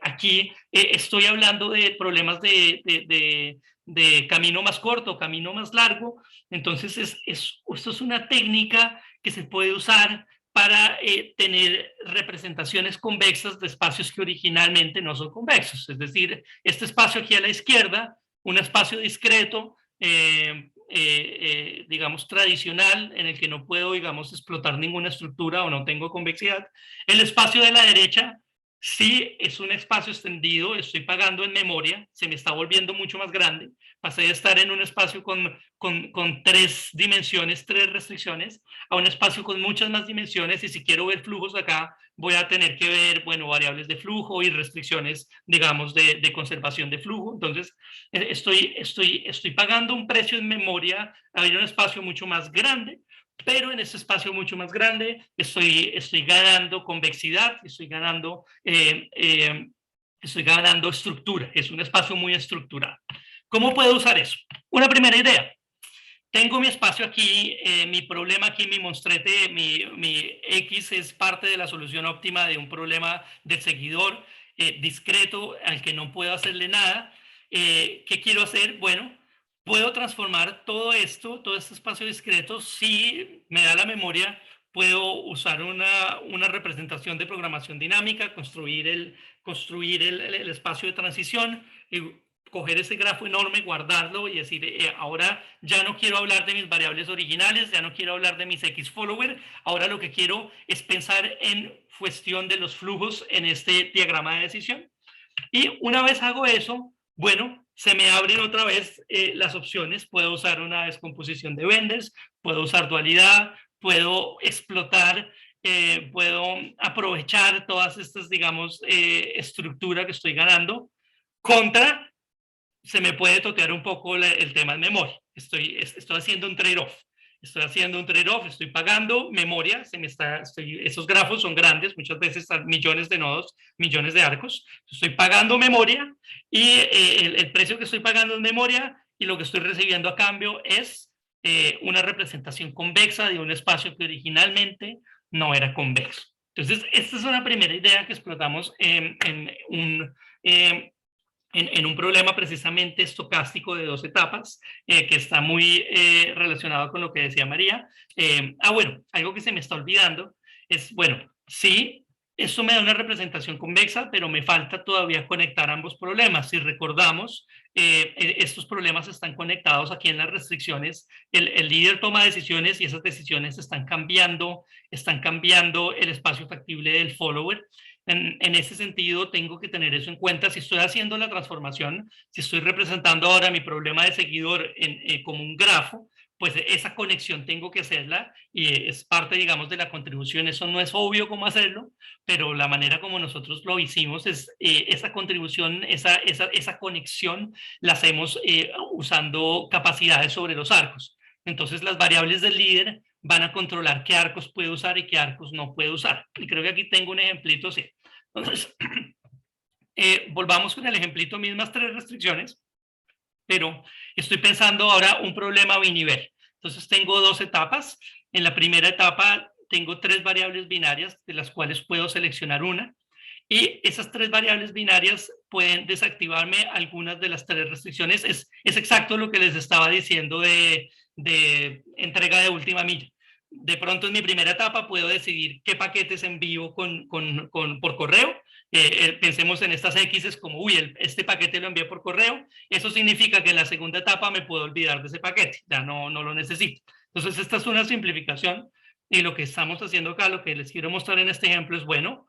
aquí estoy hablando de problemas de camino más corto, camino más largo. Entonces esto es una técnica que se puede usar para tener representaciones convexas de espacios que originalmente no son convexos. Es decir, este espacio aquí a la izquierda, un espacio discreto, digamos, tradicional, en el que no puedo, digamos, explotar ninguna estructura o no tengo convexidad. El espacio de la derecha sí es un espacio extendido, estoy pagando en memoria, se me está volviendo mucho más grande. Pasé de estar en un espacio con 3 dimensiones, 3 restricciones, a un espacio con muchas más dimensiones, y si quiero ver flujos acá, voy a tener que ver, bueno, variables de flujo y restricciones, digamos, de conservación de flujo. Entonces, estoy pagando un precio en memoria a ver un espacio mucho más grande, pero en ese espacio mucho más grande estoy ganando convexidad, estoy ganando estructura. Es un espacio muy estructurado. ¿Cómo puedo usar eso? Una primera idea. Tengo mi espacio aquí, mi problema aquí, mi monstrete, mi X es parte de la solución óptima de un problema del seguidor discreto al que no puedo hacerle nada. ¿Qué quiero hacer? Bueno, puedo transformar todo este espacio discreto. Si me da la memoria, puedo usar una representación de programación dinámica, construir el espacio de transición, coger ese grafo enorme, guardarlo y decir, ahora ya no quiero hablar de mis variables originales, ya no quiero hablar de mis X follower, ahora lo que quiero es pensar en cuestión de los flujos en este diagrama de decisión. Y una vez hago eso, bueno, se me abren otra vez las opciones. Puedo usar una descomposición de Wenders, puedo usar dualidad, puedo explotar, puedo aprovechar todas estas, digamos, estructura que estoy ganando. Contra, se me puede totear un poco el tema de memoria. Estoy haciendo un trade-off. Estoy pagando memoria, esos grafos son grandes, muchas veces millones de nodos, millones de arcos. Estoy pagando memoria y el precio que estoy pagando es memoria, y lo que estoy recibiendo a cambio es una representación convexa de un espacio que originalmente no era convexo. Entonces, esta es una primera idea que explotamos en un problema precisamente estocástico de 2 etapas, que está muy relacionado con lo que decía María. Bueno, algo que se me está olvidando es, bueno, sí, eso me da una representación convexa, pero me falta todavía conectar ambos problemas. Si recordamos, estos problemas están conectados aquí en las restricciones. El líder toma decisiones y esas decisiones están cambiando el espacio factible del follower. En ese sentido, tengo que tener eso en cuenta. Si estoy haciendo la transformación, si estoy representando ahora mi problema de seguidor como un grafo, pues esa conexión tengo que hacerla, y es parte, digamos, de la contribución. Eso no es obvio cómo hacerlo, pero la manera como nosotros lo hicimos es esa contribución, esa conexión la hacemos usando capacidades sobre los arcos. Entonces, las variables del líder van a controlar qué arcos puede usar y qué arcos no puede usar. Y creo que aquí tengo un ejemplito, sí. Entonces, volvamos con el ejemplito, mismas 3 restricciones, pero estoy pensando ahora un problema binivel. Entonces, tengo 2 etapas. En la primera etapa tengo 3 variables binarias, de las cuales puedo seleccionar una, y esas 3 variables binarias pueden desactivarme algunas de las 3 restricciones. Es exacto lo que les estaba diciendo de entrega de última milla. De pronto, en mi primera etapa puedo decidir qué paquetes envío por correo. Pensemos en estas X como, uy, este paquete lo envié por correo. Eso significa que en la segunda etapa me puedo olvidar de ese paquete, ya no lo necesito. Entonces, esta es una simplificación, y lo que estamos haciendo acá, lo que les quiero mostrar en este ejemplo es, bueno,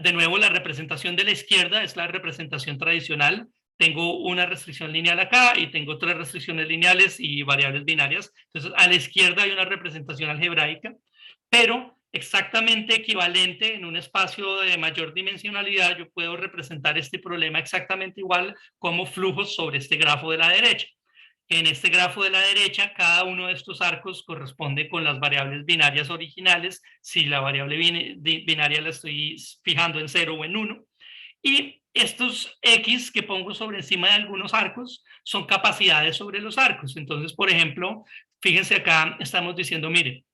de nuevo, la representación de la izquierda es la representación tradicional. Tengo una restricción lineal acá y tengo 3 restricciones lineales y variables binarias. Entonces, a la izquierda hay una representación algebraica, pero exactamente equivalente en un espacio de mayor dimensionalidad. Yo puedo representar este problema exactamente igual como flujos sobre este grafo de la derecha. En este grafo de la derecha, cada uno de estos arcos corresponde con las variables binarias originales, si la variable binaria la estoy fijando en 0 o en 1. Y estos X que pongo sobre encima de algunos arcos son capacidades sobre los arcos. Entonces, por ejemplo, fíjense acá, estamos diciendo, mire,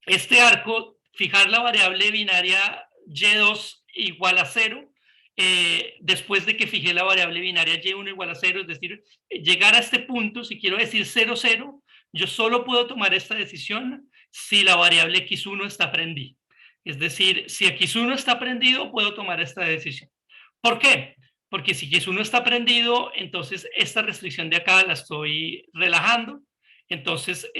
este arco, fijar la variable binaria y2 igual a 0, después de que fijé la variable binaria y1 igual a 0, es decir, llegar a este punto, si quiero decir 0, 0, yo solo puedo tomar esta decisión si la variable x1 está prendida. Es decir, si x1 está prendido, puedo tomar esta decisión. ¿Por qué? Porque si x1 está prendido, entonces esta restricción de acá la estoy relajando. Entonces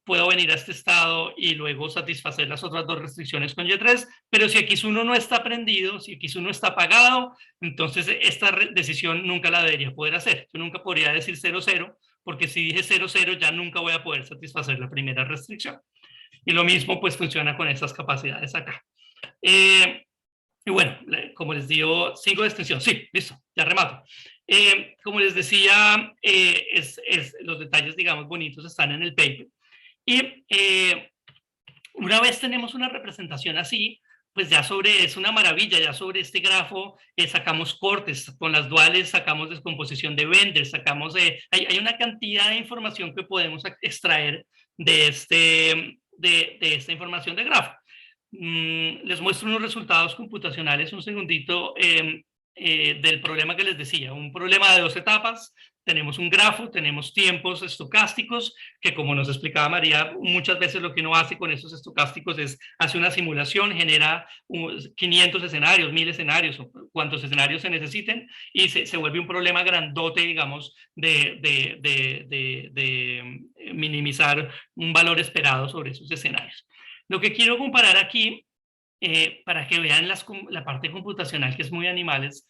puedo venir a este estado y luego satisfacer las otras dos restricciones con Y3, pero si x1 no está prendido, si x1 está apagado, entonces esta decisión nunca la debería poder hacer. Yo nunca podría decir 0, 0, porque si dije 0, 0 ya nunca voy a poder satisfacer la primera restricción. Y lo mismo pues funciona con estas capacidades acá. Y bueno, como les digo, 5 de extensión. Sí, listo, ya remato. Como les decía, los detalles, digamos, bonitos están en el paper. Y una vez tenemos una representación así, pues ya es una maravilla, ya sobre este grafo sacamos cortes, con las duales sacamos descomposición de Benders, hay una cantidad de información que podemos extraer de esta información de grafo. Les muestro unos resultados computacionales un segundito del problema que les decía, un problema de 2 etapas. Tenemos un grafo, tenemos tiempos estocásticos, que como nos explicaba María, muchas veces lo que uno hace con estos estocásticos es hace una simulación, genera 500 escenarios, 1000 escenarios, o cuantos escenarios se necesiten, y se vuelve un problema grandote, digamos, de minimizar un valor esperado sobre esos escenarios. Lo que quiero comparar aquí, para que vean la parte computacional, que es muy animales,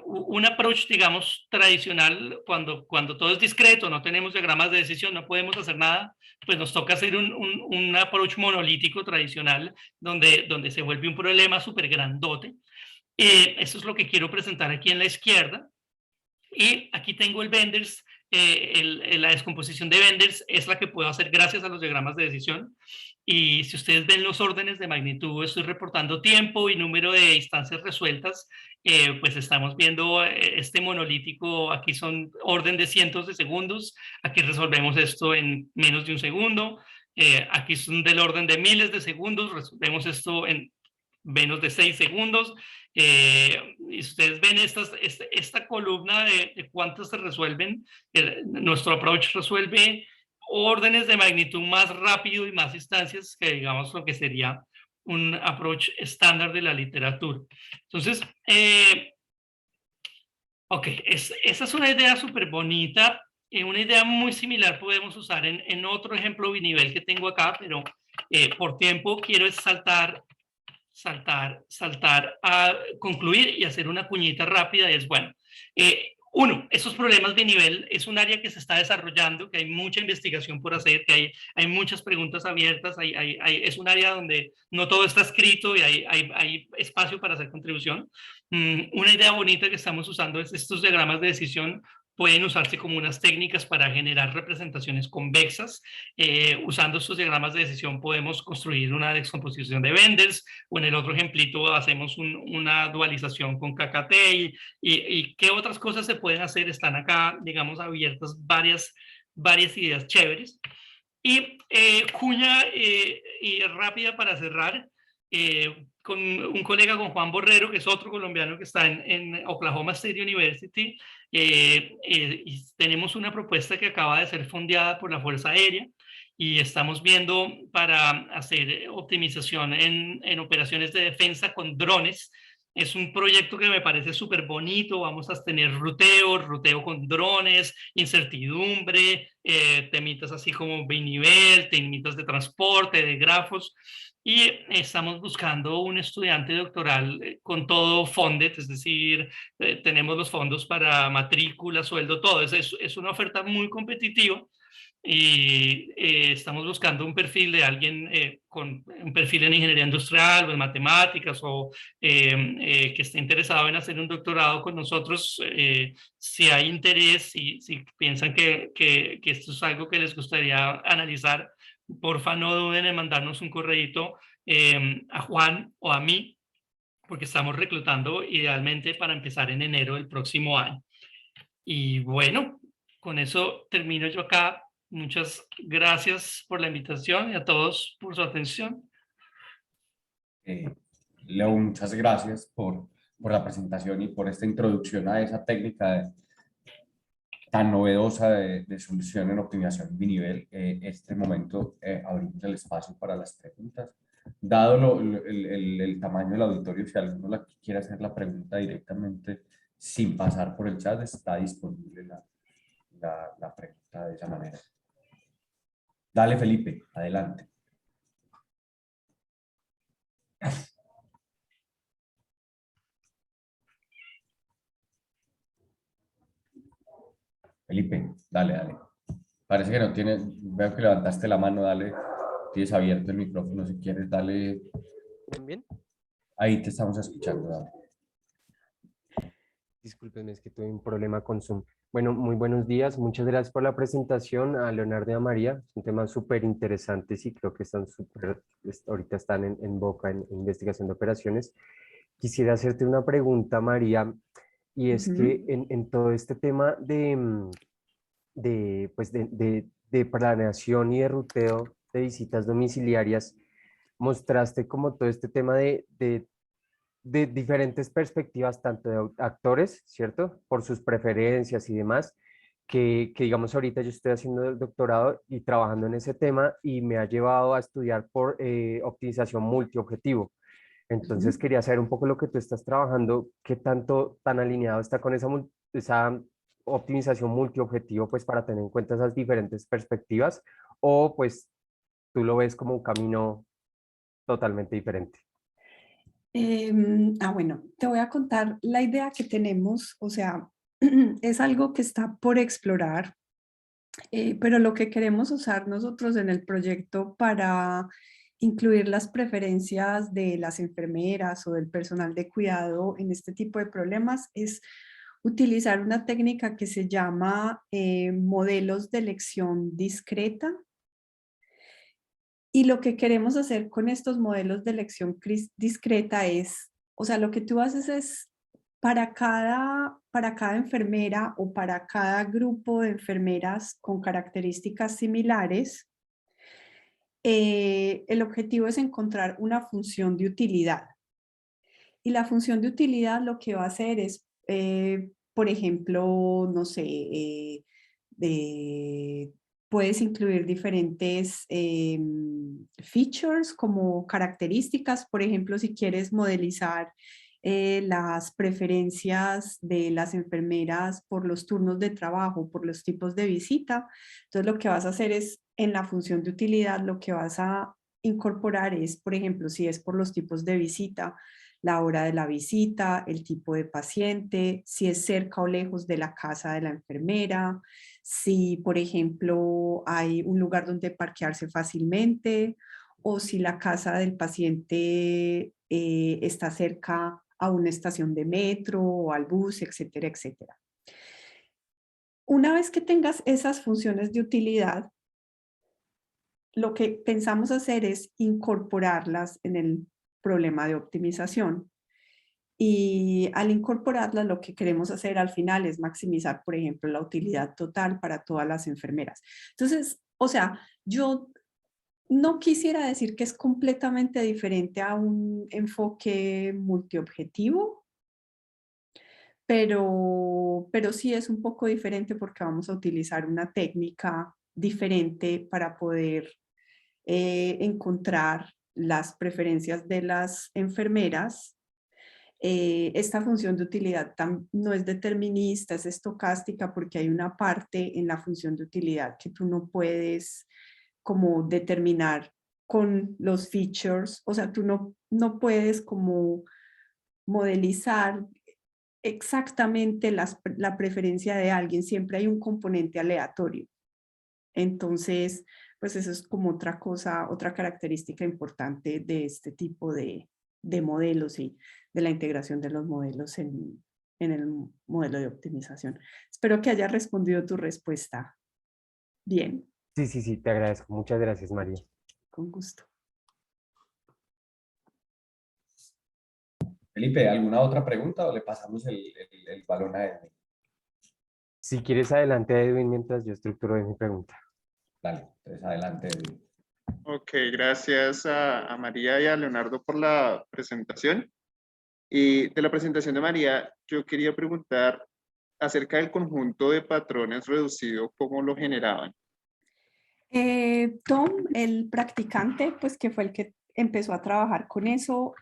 un approach, digamos, tradicional, cuando todo es discreto, no tenemos diagramas de decisión, no podemos hacer nada, pues nos toca hacer un approach monolítico tradicional, donde se vuelve un problema súper grandote. Eso es lo que quiero presentar aquí en la izquierda. Y aquí tengo el Benders, la descomposición de Benders es la que puedo hacer gracias a los diagramas de decisión. Y si ustedes ven los órdenes de magnitud, estoy reportando tiempo y número de instancias resueltas, pues estamos viendo este monolítico, aquí son orden de cientos de segundos, aquí resolvemos esto en menos de un segundo, aquí son del orden de miles de segundos, resolvemos esto en menos de 6 segundos. Y ustedes ven esta columna de cuántos se resuelven, nuestro approach resuelve órdenes de magnitud más rápido y más instancias que, digamos, lo que sería un approach estándar de la literatura. Entonces, ok, esa es una idea súper bonita. Una idea muy similar podemos usar en otro ejemplo binivel que tengo acá, pero por tiempo quiero saltar a concluir y hacer una cuñita rápida. Es bueno, uno, esos problemas de nivel es un área que se está desarrollando, que hay mucha investigación por hacer, que hay muchas preguntas abiertas, es un área donde no todo está escrito y hay espacio para hacer contribución. Una idea bonita que estamos usando es estos diagramas de decisión. Pueden usarse como unas técnicas para generar representaciones convexas. Usando estos diagramas de decisión podemos construir una descomposición de Benders, o en el otro ejemplito hacemos una dualización con KKT, y qué otras cosas se pueden hacer. Están acá, digamos, abiertas varias ideas chéveres. Y cuña y rápida para cerrar, con un colega, con Juan Borrero, que es otro colombiano que está en Oklahoma State University, y tenemos una propuesta que acaba de ser fondeada por la Fuerza Aérea, y estamos viendo para hacer optimización en operaciones de defensa con drones. Es un proyecto que me parece súper bonito. Vamos a tener ruteo con drones, incertidumbre, temitas así como binivel, temitas de transporte, de grafos. Y estamos buscando un estudiante doctoral con todo funded, es decir, tenemos los fondos para matrícula, sueldo, todo. Es una oferta muy competitiva. Y estamos buscando un perfil de alguien con un perfil en ingeniería industrial o en matemáticas, o que esté interesado en hacer un doctorado con nosotros. Si hay interés, si piensan que esto es algo que les gustaría analizar, porfa no duden en mandarnos un correíto a Juan o a mí, porque estamos reclutando idealmente para empezar en enero del próximo año. Y bueno, con eso termino yo acá. Muchas gracias por la invitación y a todos por su atención. Leo, muchas gracias por la presentación y por esta introducción a esa técnica tan novedosa de solución en optimización binivel. Este momento abrimos el espacio para las preguntas. Dado el tamaño del auditorio, si alguno quiere hacer la pregunta directamente sin pasar por el chat, está disponible la pregunta de esa manera. Dale, Felipe, adelante. Felipe, dale. Parece que no tienes, veo que levantaste la mano, dale, tienes abierto el micrófono si quieres, dale. ¿Bien? Ahí te estamos escuchando, dale. Discúlpenme, es que tuve un problema con Zoom. Bueno, muy buenos días. Muchas gracias por la presentación a Leonardo y a María. Es un tema súper interesante y creo que están ahorita están en boca en investigación de operaciones. Quisiera hacerte una pregunta, María, y es que en todo este tema de planeación y de ruteo de visitas domiciliarias, mostraste como todo este tema de diferentes perspectivas, tanto de actores, ¿cierto? Por sus preferencias y demás, que digamos ahorita yo estoy haciendo el doctorado y trabajando en ese tema y me ha llevado a estudiar por optimización multiobjetivo. Entonces quería saber un poco lo que tú estás trabajando, qué tanto tan alineado está con esa optimización multiobjetivo, pues para tener en cuenta esas diferentes perspectivas, o pues tú lo ves como un camino totalmente diferente. Bueno, te voy a contar la idea que tenemos, o sea, es algo que está por explorar, pero lo que queremos usar nosotros en el proyecto para incluir las preferencias de las enfermeras o del personal de cuidado en este tipo de problemas es utilizar una técnica que se llama modelos de elección discreta. Y lo que queremos hacer con estos modelos de elección discreta es, o sea, lo que tú haces es para cada enfermera o para cada grupo de enfermeras con características similares, el objetivo es encontrar una función de utilidad. Y la función de utilidad lo que va a hacer es, por ejemplo, no sé, puedes incluir diferentes features como características. Por ejemplo, si quieres modelizar las preferencias de las enfermeras por los turnos de trabajo, por los tipos de visita, entonces lo que vas a hacer es, en la función de utilidad, lo que vas a incorporar es, por ejemplo, si es por los tipos de visita, la hora de la visita, el tipo de paciente, si es cerca o lejos de la casa de la enfermera, si, por ejemplo, hay un lugar donde parquearse fácilmente o si la casa del paciente está cerca a una estación de metro o al bus, etcétera, etcétera. Una vez que tengas esas funciones de utilidad, lo que pensamos hacer es incorporarlas en el problema de optimización. Y al incorporarlas, lo que queremos hacer al final es maximizar, por ejemplo, la utilidad total para todas las enfermeras. Entonces, o sea, yo no quisiera decir que es completamente diferente a un enfoque multiobjetivo, pero sí es un poco diferente porque vamos a utilizar una técnica diferente para poder encontrar las preferencias de las enfermeras. Esta función de utilidad no es determinista, es estocástica porque hay una parte en la función de utilidad que tú no puedes como determinar con los features, o sea, tú no puedes como modelizar exactamente la preferencia de alguien, siempre hay un componente aleatorio. Entonces, pues eso es como otra cosa, otra característica importante de este tipo de modelos y de la integración de los modelos en el modelo de optimización. Espero que haya respondido tu respuesta bien. Sí, te agradezco. Muchas gracias, María. Con gusto. Felipe, ¿alguna otra pregunta o le pasamos el balón a Edwin? Si quieres, adelante, Edwin, mientras yo estructuro mi pregunta. Dale, entonces adelante, Edwin. Ok, gracias a María y a Leonardo por la presentación. Y de la presentación de María, yo quería preguntar acerca del conjunto de patrones reducido, ¿cómo lo generaban? Tom, el practicante, pues que fue el que empezó a trabajar con eso,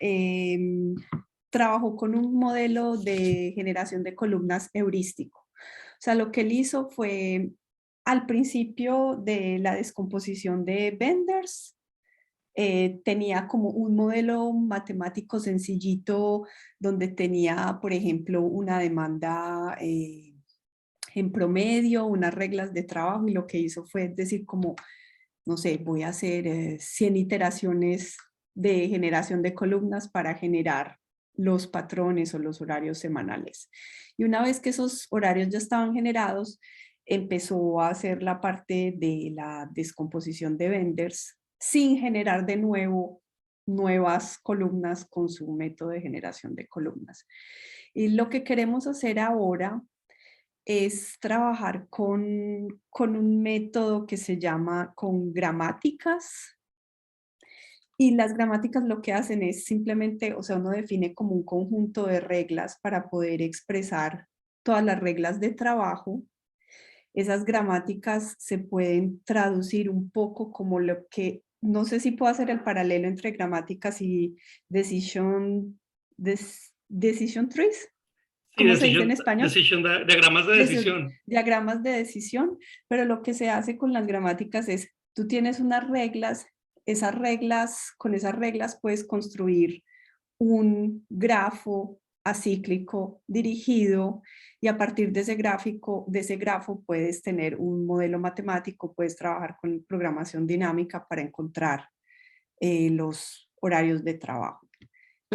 trabajó con un modelo de generación de columnas heurístico. O sea, lo que él hizo fue, al principio de la descomposición de Benders, tenía como un modelo matemático sencillito donde tenía, por ejemplo, una demanda en promedio, unas reglas de trabajo, y lo que hizo fue decir como, no sé, voy a hacer 100 iteraciones de generación de columnas para generar los patrones o los horarios semanales. Y una vez que esos horarios ya estaban generados, empezó a hacer la parte de la descomposición de Benders sin generar de nuevo nuevas columnas con su método de generación de columnas. Y lo que queremos hacer ahora es trabajar con un método que se llama con gramáticas. Y las gramáticas lo que hacen es simplemente, o sea, uno define como un conjunto de reglas para poder expresar todas las reglas de trabajo. Esas gramáticas se pueden traducir un poco como lo que, no sé si puedo hacer el paralelo entre gramáticas y decision trees. Sí, ¿Cómo se dice en español? Diagramas de decisión. Diagramas de decisión, pero lo que se hace con las gramáticas es, tú tienes unas reglas, con esas reglas puedes construir un grafo acíclico dirigido, y a partir de ese grafo puedes tener un modelo matemático, puedes trabajar con programación dinámica para encontrar los horarios de trabajo.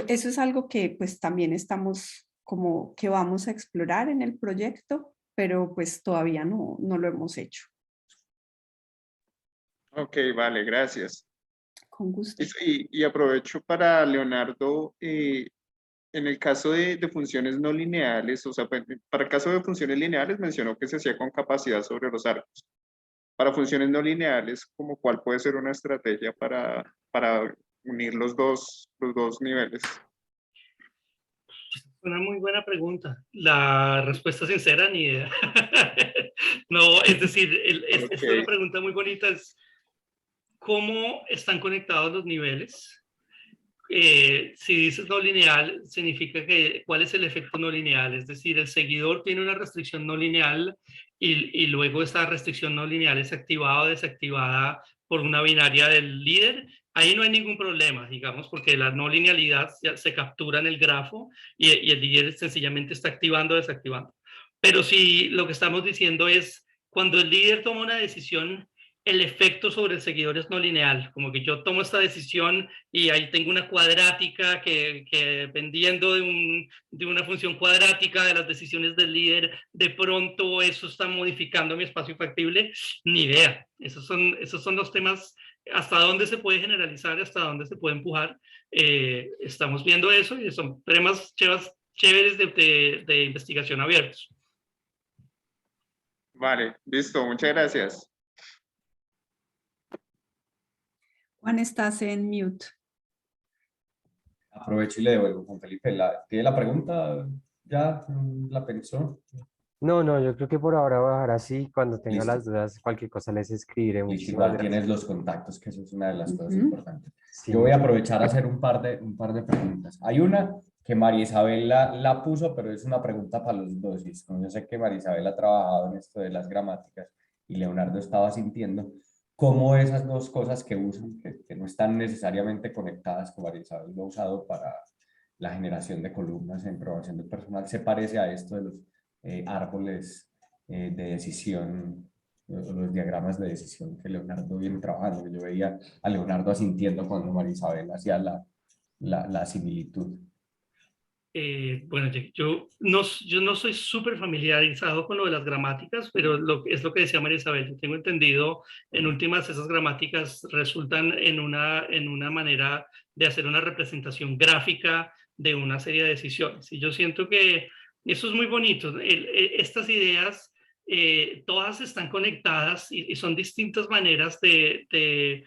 Eso es algo que pues también estamos como que vamos a explorar en el proyecto, pero pues todavía no lo hemos hecho. Ok, vale, gracias. Con gusto. Y aprovecho para Leonardo, en el caso de funciones no lineales, o sea, para el caso de funciones lineales mencionó que se hacía con capacidad sobre los arcos. Para funciones no lineales, ¿como cuál puede ser una estrategia para unir los dos niveles? Una muy buena pregunta. La respuesta sincera, ni idea. No, es decir, esta es una pregunta muy bonita. Es ¿cómo están conectados los niveles? Si dices no lineal, significa que ¿cuál es el efecto no lineal? Es decir, el seguidor tiene una restricción no lineal y luego esa restricción no lineal es activada o desactivada por una binaria del líder. Ahí no hay ningún problema, digamos, porque la no linealidad se captura en el grafo y el líder sencillamente está activando o desactivando. Pero si lo que estamos diciendo es cuando el líder toma una decisión, el efecto sobre el seguidor es no lineal, como que yo tomo esta decisión y ahí tengo una cuadrática que dependiendo de una función cuadrática de las decisiones del líder, de pronto eso está modificando mi espacio factible. Ni idea. Esos son los temas, hasta dónde se puede generalizar, hasta dónde se puede empujar. Estamos viendo eso y son temas chéveres de investigación abiertos. Vale, listo, muchas gracias. Juan, estás en mute. Aprovecho y le devuelvo con Felipe. ¿Tiene la pregunta? ¿Ya la pensó? No, yo creo que por ahora voy a dejar así. Cuando tenga Listo. las dudas, cualquier cosa les escribiré. Y Muchísimas igual gracias. tienes los contactos, que eso es una de las cosas Ujú. importantes. Sí, Yo voy a muchas aprovechar a hacer un par de preguntas. Hay una que María Isabel la puso, pero es una pregunta para los dos. Y yo sé que María Isabel ha trabajado en esto de las gramáticas y Leonardo estaba sintiendo cómo esas dos cosas que usan, que no están necesariamente conectadas, que María Isabel lo ha usado para la generación de columnas en programación del personal, se parece a esto de los árboles de decisión, los diagramas de decisión que Leonardo viene trabajando. Yo veía a Leonardo asintiendo cuando María Isabel hacía la similitud. Bueno, yo no soy súper familiarizado con lo de las gramáticas, pero es lo que decía María Isabel. Yo tengo entendido, en últimas, esas gramáticas resultan en una manera de hacer una representación gráfica de una serie de decisiones. Y yo siento que eso es muy bonito. Estas ideas todas están conectadas y son distintas maneras de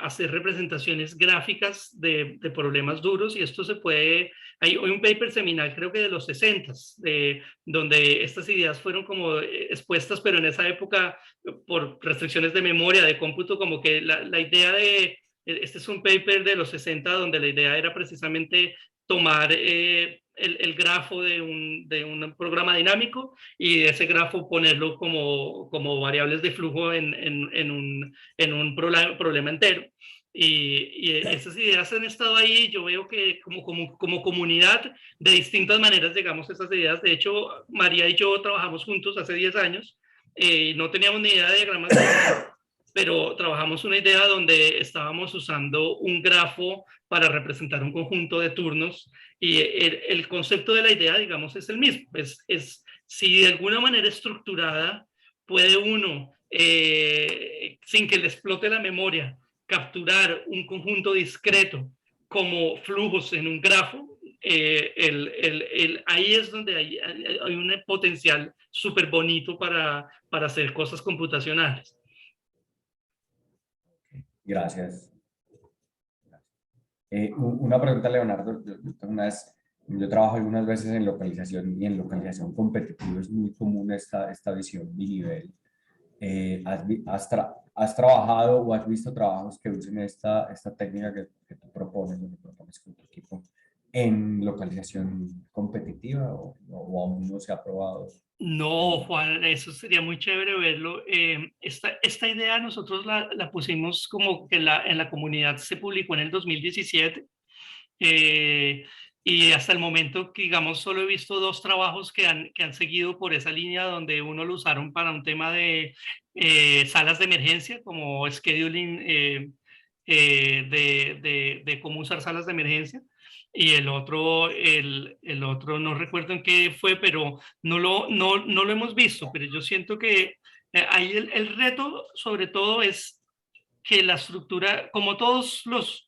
hacer representaciones gráficas de problemas duros, y esto se puede... Hay un paper seminal, creo que de los 60s, donde estas ideas fueron como expuestas, pero en esa época, por restricciones de memoria, de cómputo, como que la idea de... Este es un paper de los 60 donde la idea era precisamente tomar el grafo de un programa dinámico y ese grafo ponerlo como variables de flujo en un problema entero. Y esas ideas han estado ahí. Yo veo que como comunidad, de distintas maneras llegamos a esas ideas. De hecho, María y yo trabajamos juntos hace 10 años. No teníamos ni idea de diagramas, pero trabajamos una idea donde estábamos usando un grafo para representar un conjunto de turnos, y el concepto de la idea, digamos, es el mismo. Es si de alguna manera estructurada puede uno, sin que le explote la memoria, capturar un conjunto discreto como flujos en un grafo, ahí es donde hay un potencial súper bonito para hacer cosas computacionales. Gracias. Una pregunta, Leonardo. Yo trabajo algunas veces en localización, y en localización competitiva es muy común esta visión binivel. ¿Has trabajado o has visto trabajos que usen esta técnica que tú propones con tu equipo en localización competitiva, o aún no se ha probado? No, Juan, eso sería muy chévere verlo. Esta idea nosotros la pusimos como que en la comunidad, se publicó en el 2017, y hasta el momento, que digamos, solo he visto 2 trabajos que han seguido por esa línea, donde uno lo usaron para un tema de salas de emergencia, como scheduling, de cómo usar salas de emergencia. Y el otro no recuerdo en qué fue, pero no lo hemos visto. Pero yo siento que ahí el reto sobre todo es que la estructura, como todos los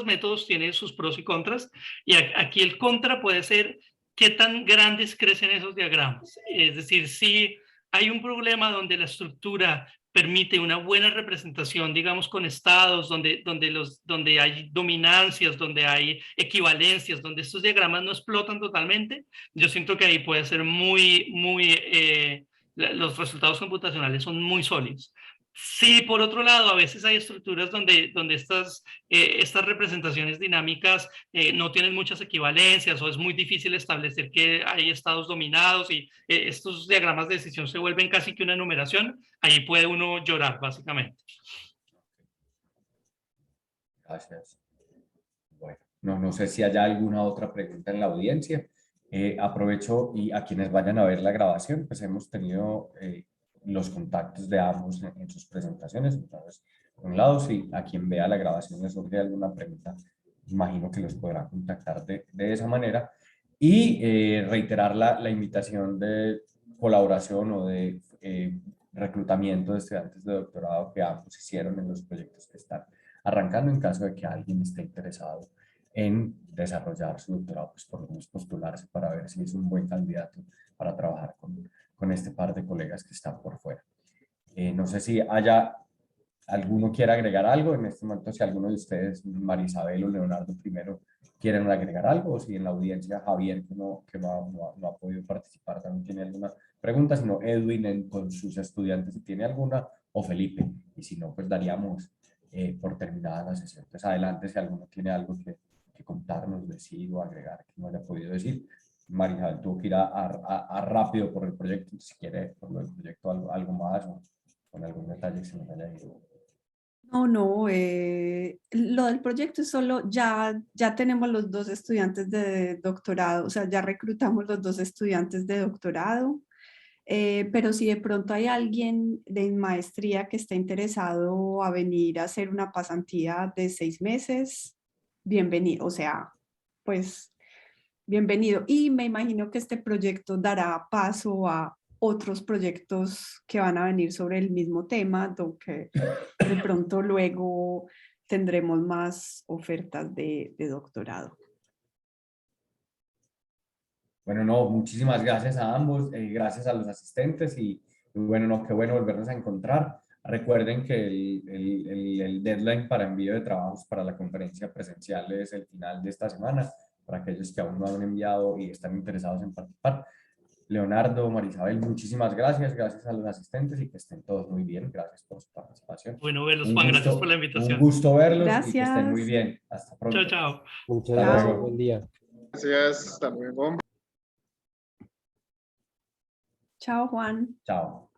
métodos, tienen sus pros y contras, y aquí el contra puede ser qué tan grandes crecen esos diagramas. Es decir, si hay un problema donde la estructura permite una buena representación, digamos, con estados, donde hay dominancias, donde hay equivalencias, donde estos diagramas no explotan totalmente, yo siento que ahí puede ser los resultados computacionales son muy sólidos. Sí, por otro lado, a veces hay estructuras donde estas representaciones dinámicas no tienen muchas equivalencias, o es muy difícil establecer que hay estados dominados, y estos diagramas de decisión se vuelven casi que una enumeración. Ahí puede uno llorar, básicamente. Gracias. Bueno, no sé si haya alguna otra pregunta en la audiencia. Aprovecho, y a quienes vayan a ver la grabación, pues hemos tenido los contactos de ambos en sus presentaciones. Entonces, por un lado, si a quien vea la grabación le surge alguna pregunta, imagino que los podrá contactar de esa manera. Y reiterar la invitación de colaboración o de reclutamiento de estudiantes de doctorado que ambos hicieron en los proyectos que están arrancando, en caso de que alguien esté interesado en desarrollar su doctorado, pues por lo menos postularse para ver si es un buen candidato para trabajar con este par de colegas que están por fuera. No sé si alguno quiera agregar algo en este momento, si alguno de ustedes, Marisabel o Leonardo primero, quieren agregar algo, o si en la audiencia Javier, que no ha podido participar, también tiene alguna pregunta, sino Edwin con sus estudiantes si tiene alguna, o Felipe, y si no, pues daríamos por terminada la sesión. Entonces adelante si alguno tiene algo que contarnos, decir o agregar que no haya podido decir. Marisabel tuvo que ir a rápido por el proyecto, si quiere por lo del proyecto algo más, o con algún detalle que se nos haya ido. No, lo del proyecto es solo, ya tenemos los 2 estudiantes de doctorado, o sea, ya reclutamos los 2 estudiantes de doctorado, pero si de pronto hay alguien de maestría que esté interesado a venir a hacer una pasantía de 6 meses, bienvenido, o sea, pues bienvenido. Y me imagino que este proyecto dará paso a otros proyectos que van a venir sobre el mismo tema, aunque de pronto luego tendremos más ofertas de doctorado. Bueno, no, muchísimas gracias a ambos, gracias a los asistentes y bueno, no, qué bueno volvernos a encontrar. Recuerden que el deadline para envío de trabajos para la conferencia presencial es el final de esta semana, para aquellos que aún no han enviado y están interesados en participar. Leonardo, Marisabel, muchísimas gracias, gracias a los asistentes y que estén todos muy bien. Gracias por su participación. Bueno, verlos, Juan, gracias por la Un invitación. gusto verlos y que estén muy Gracias. bien. Hasta pronto. Chao, chao. Muchas Hasta gracias, luego. buen día. Gracias, hasta luego. Chao, Juan. Chao.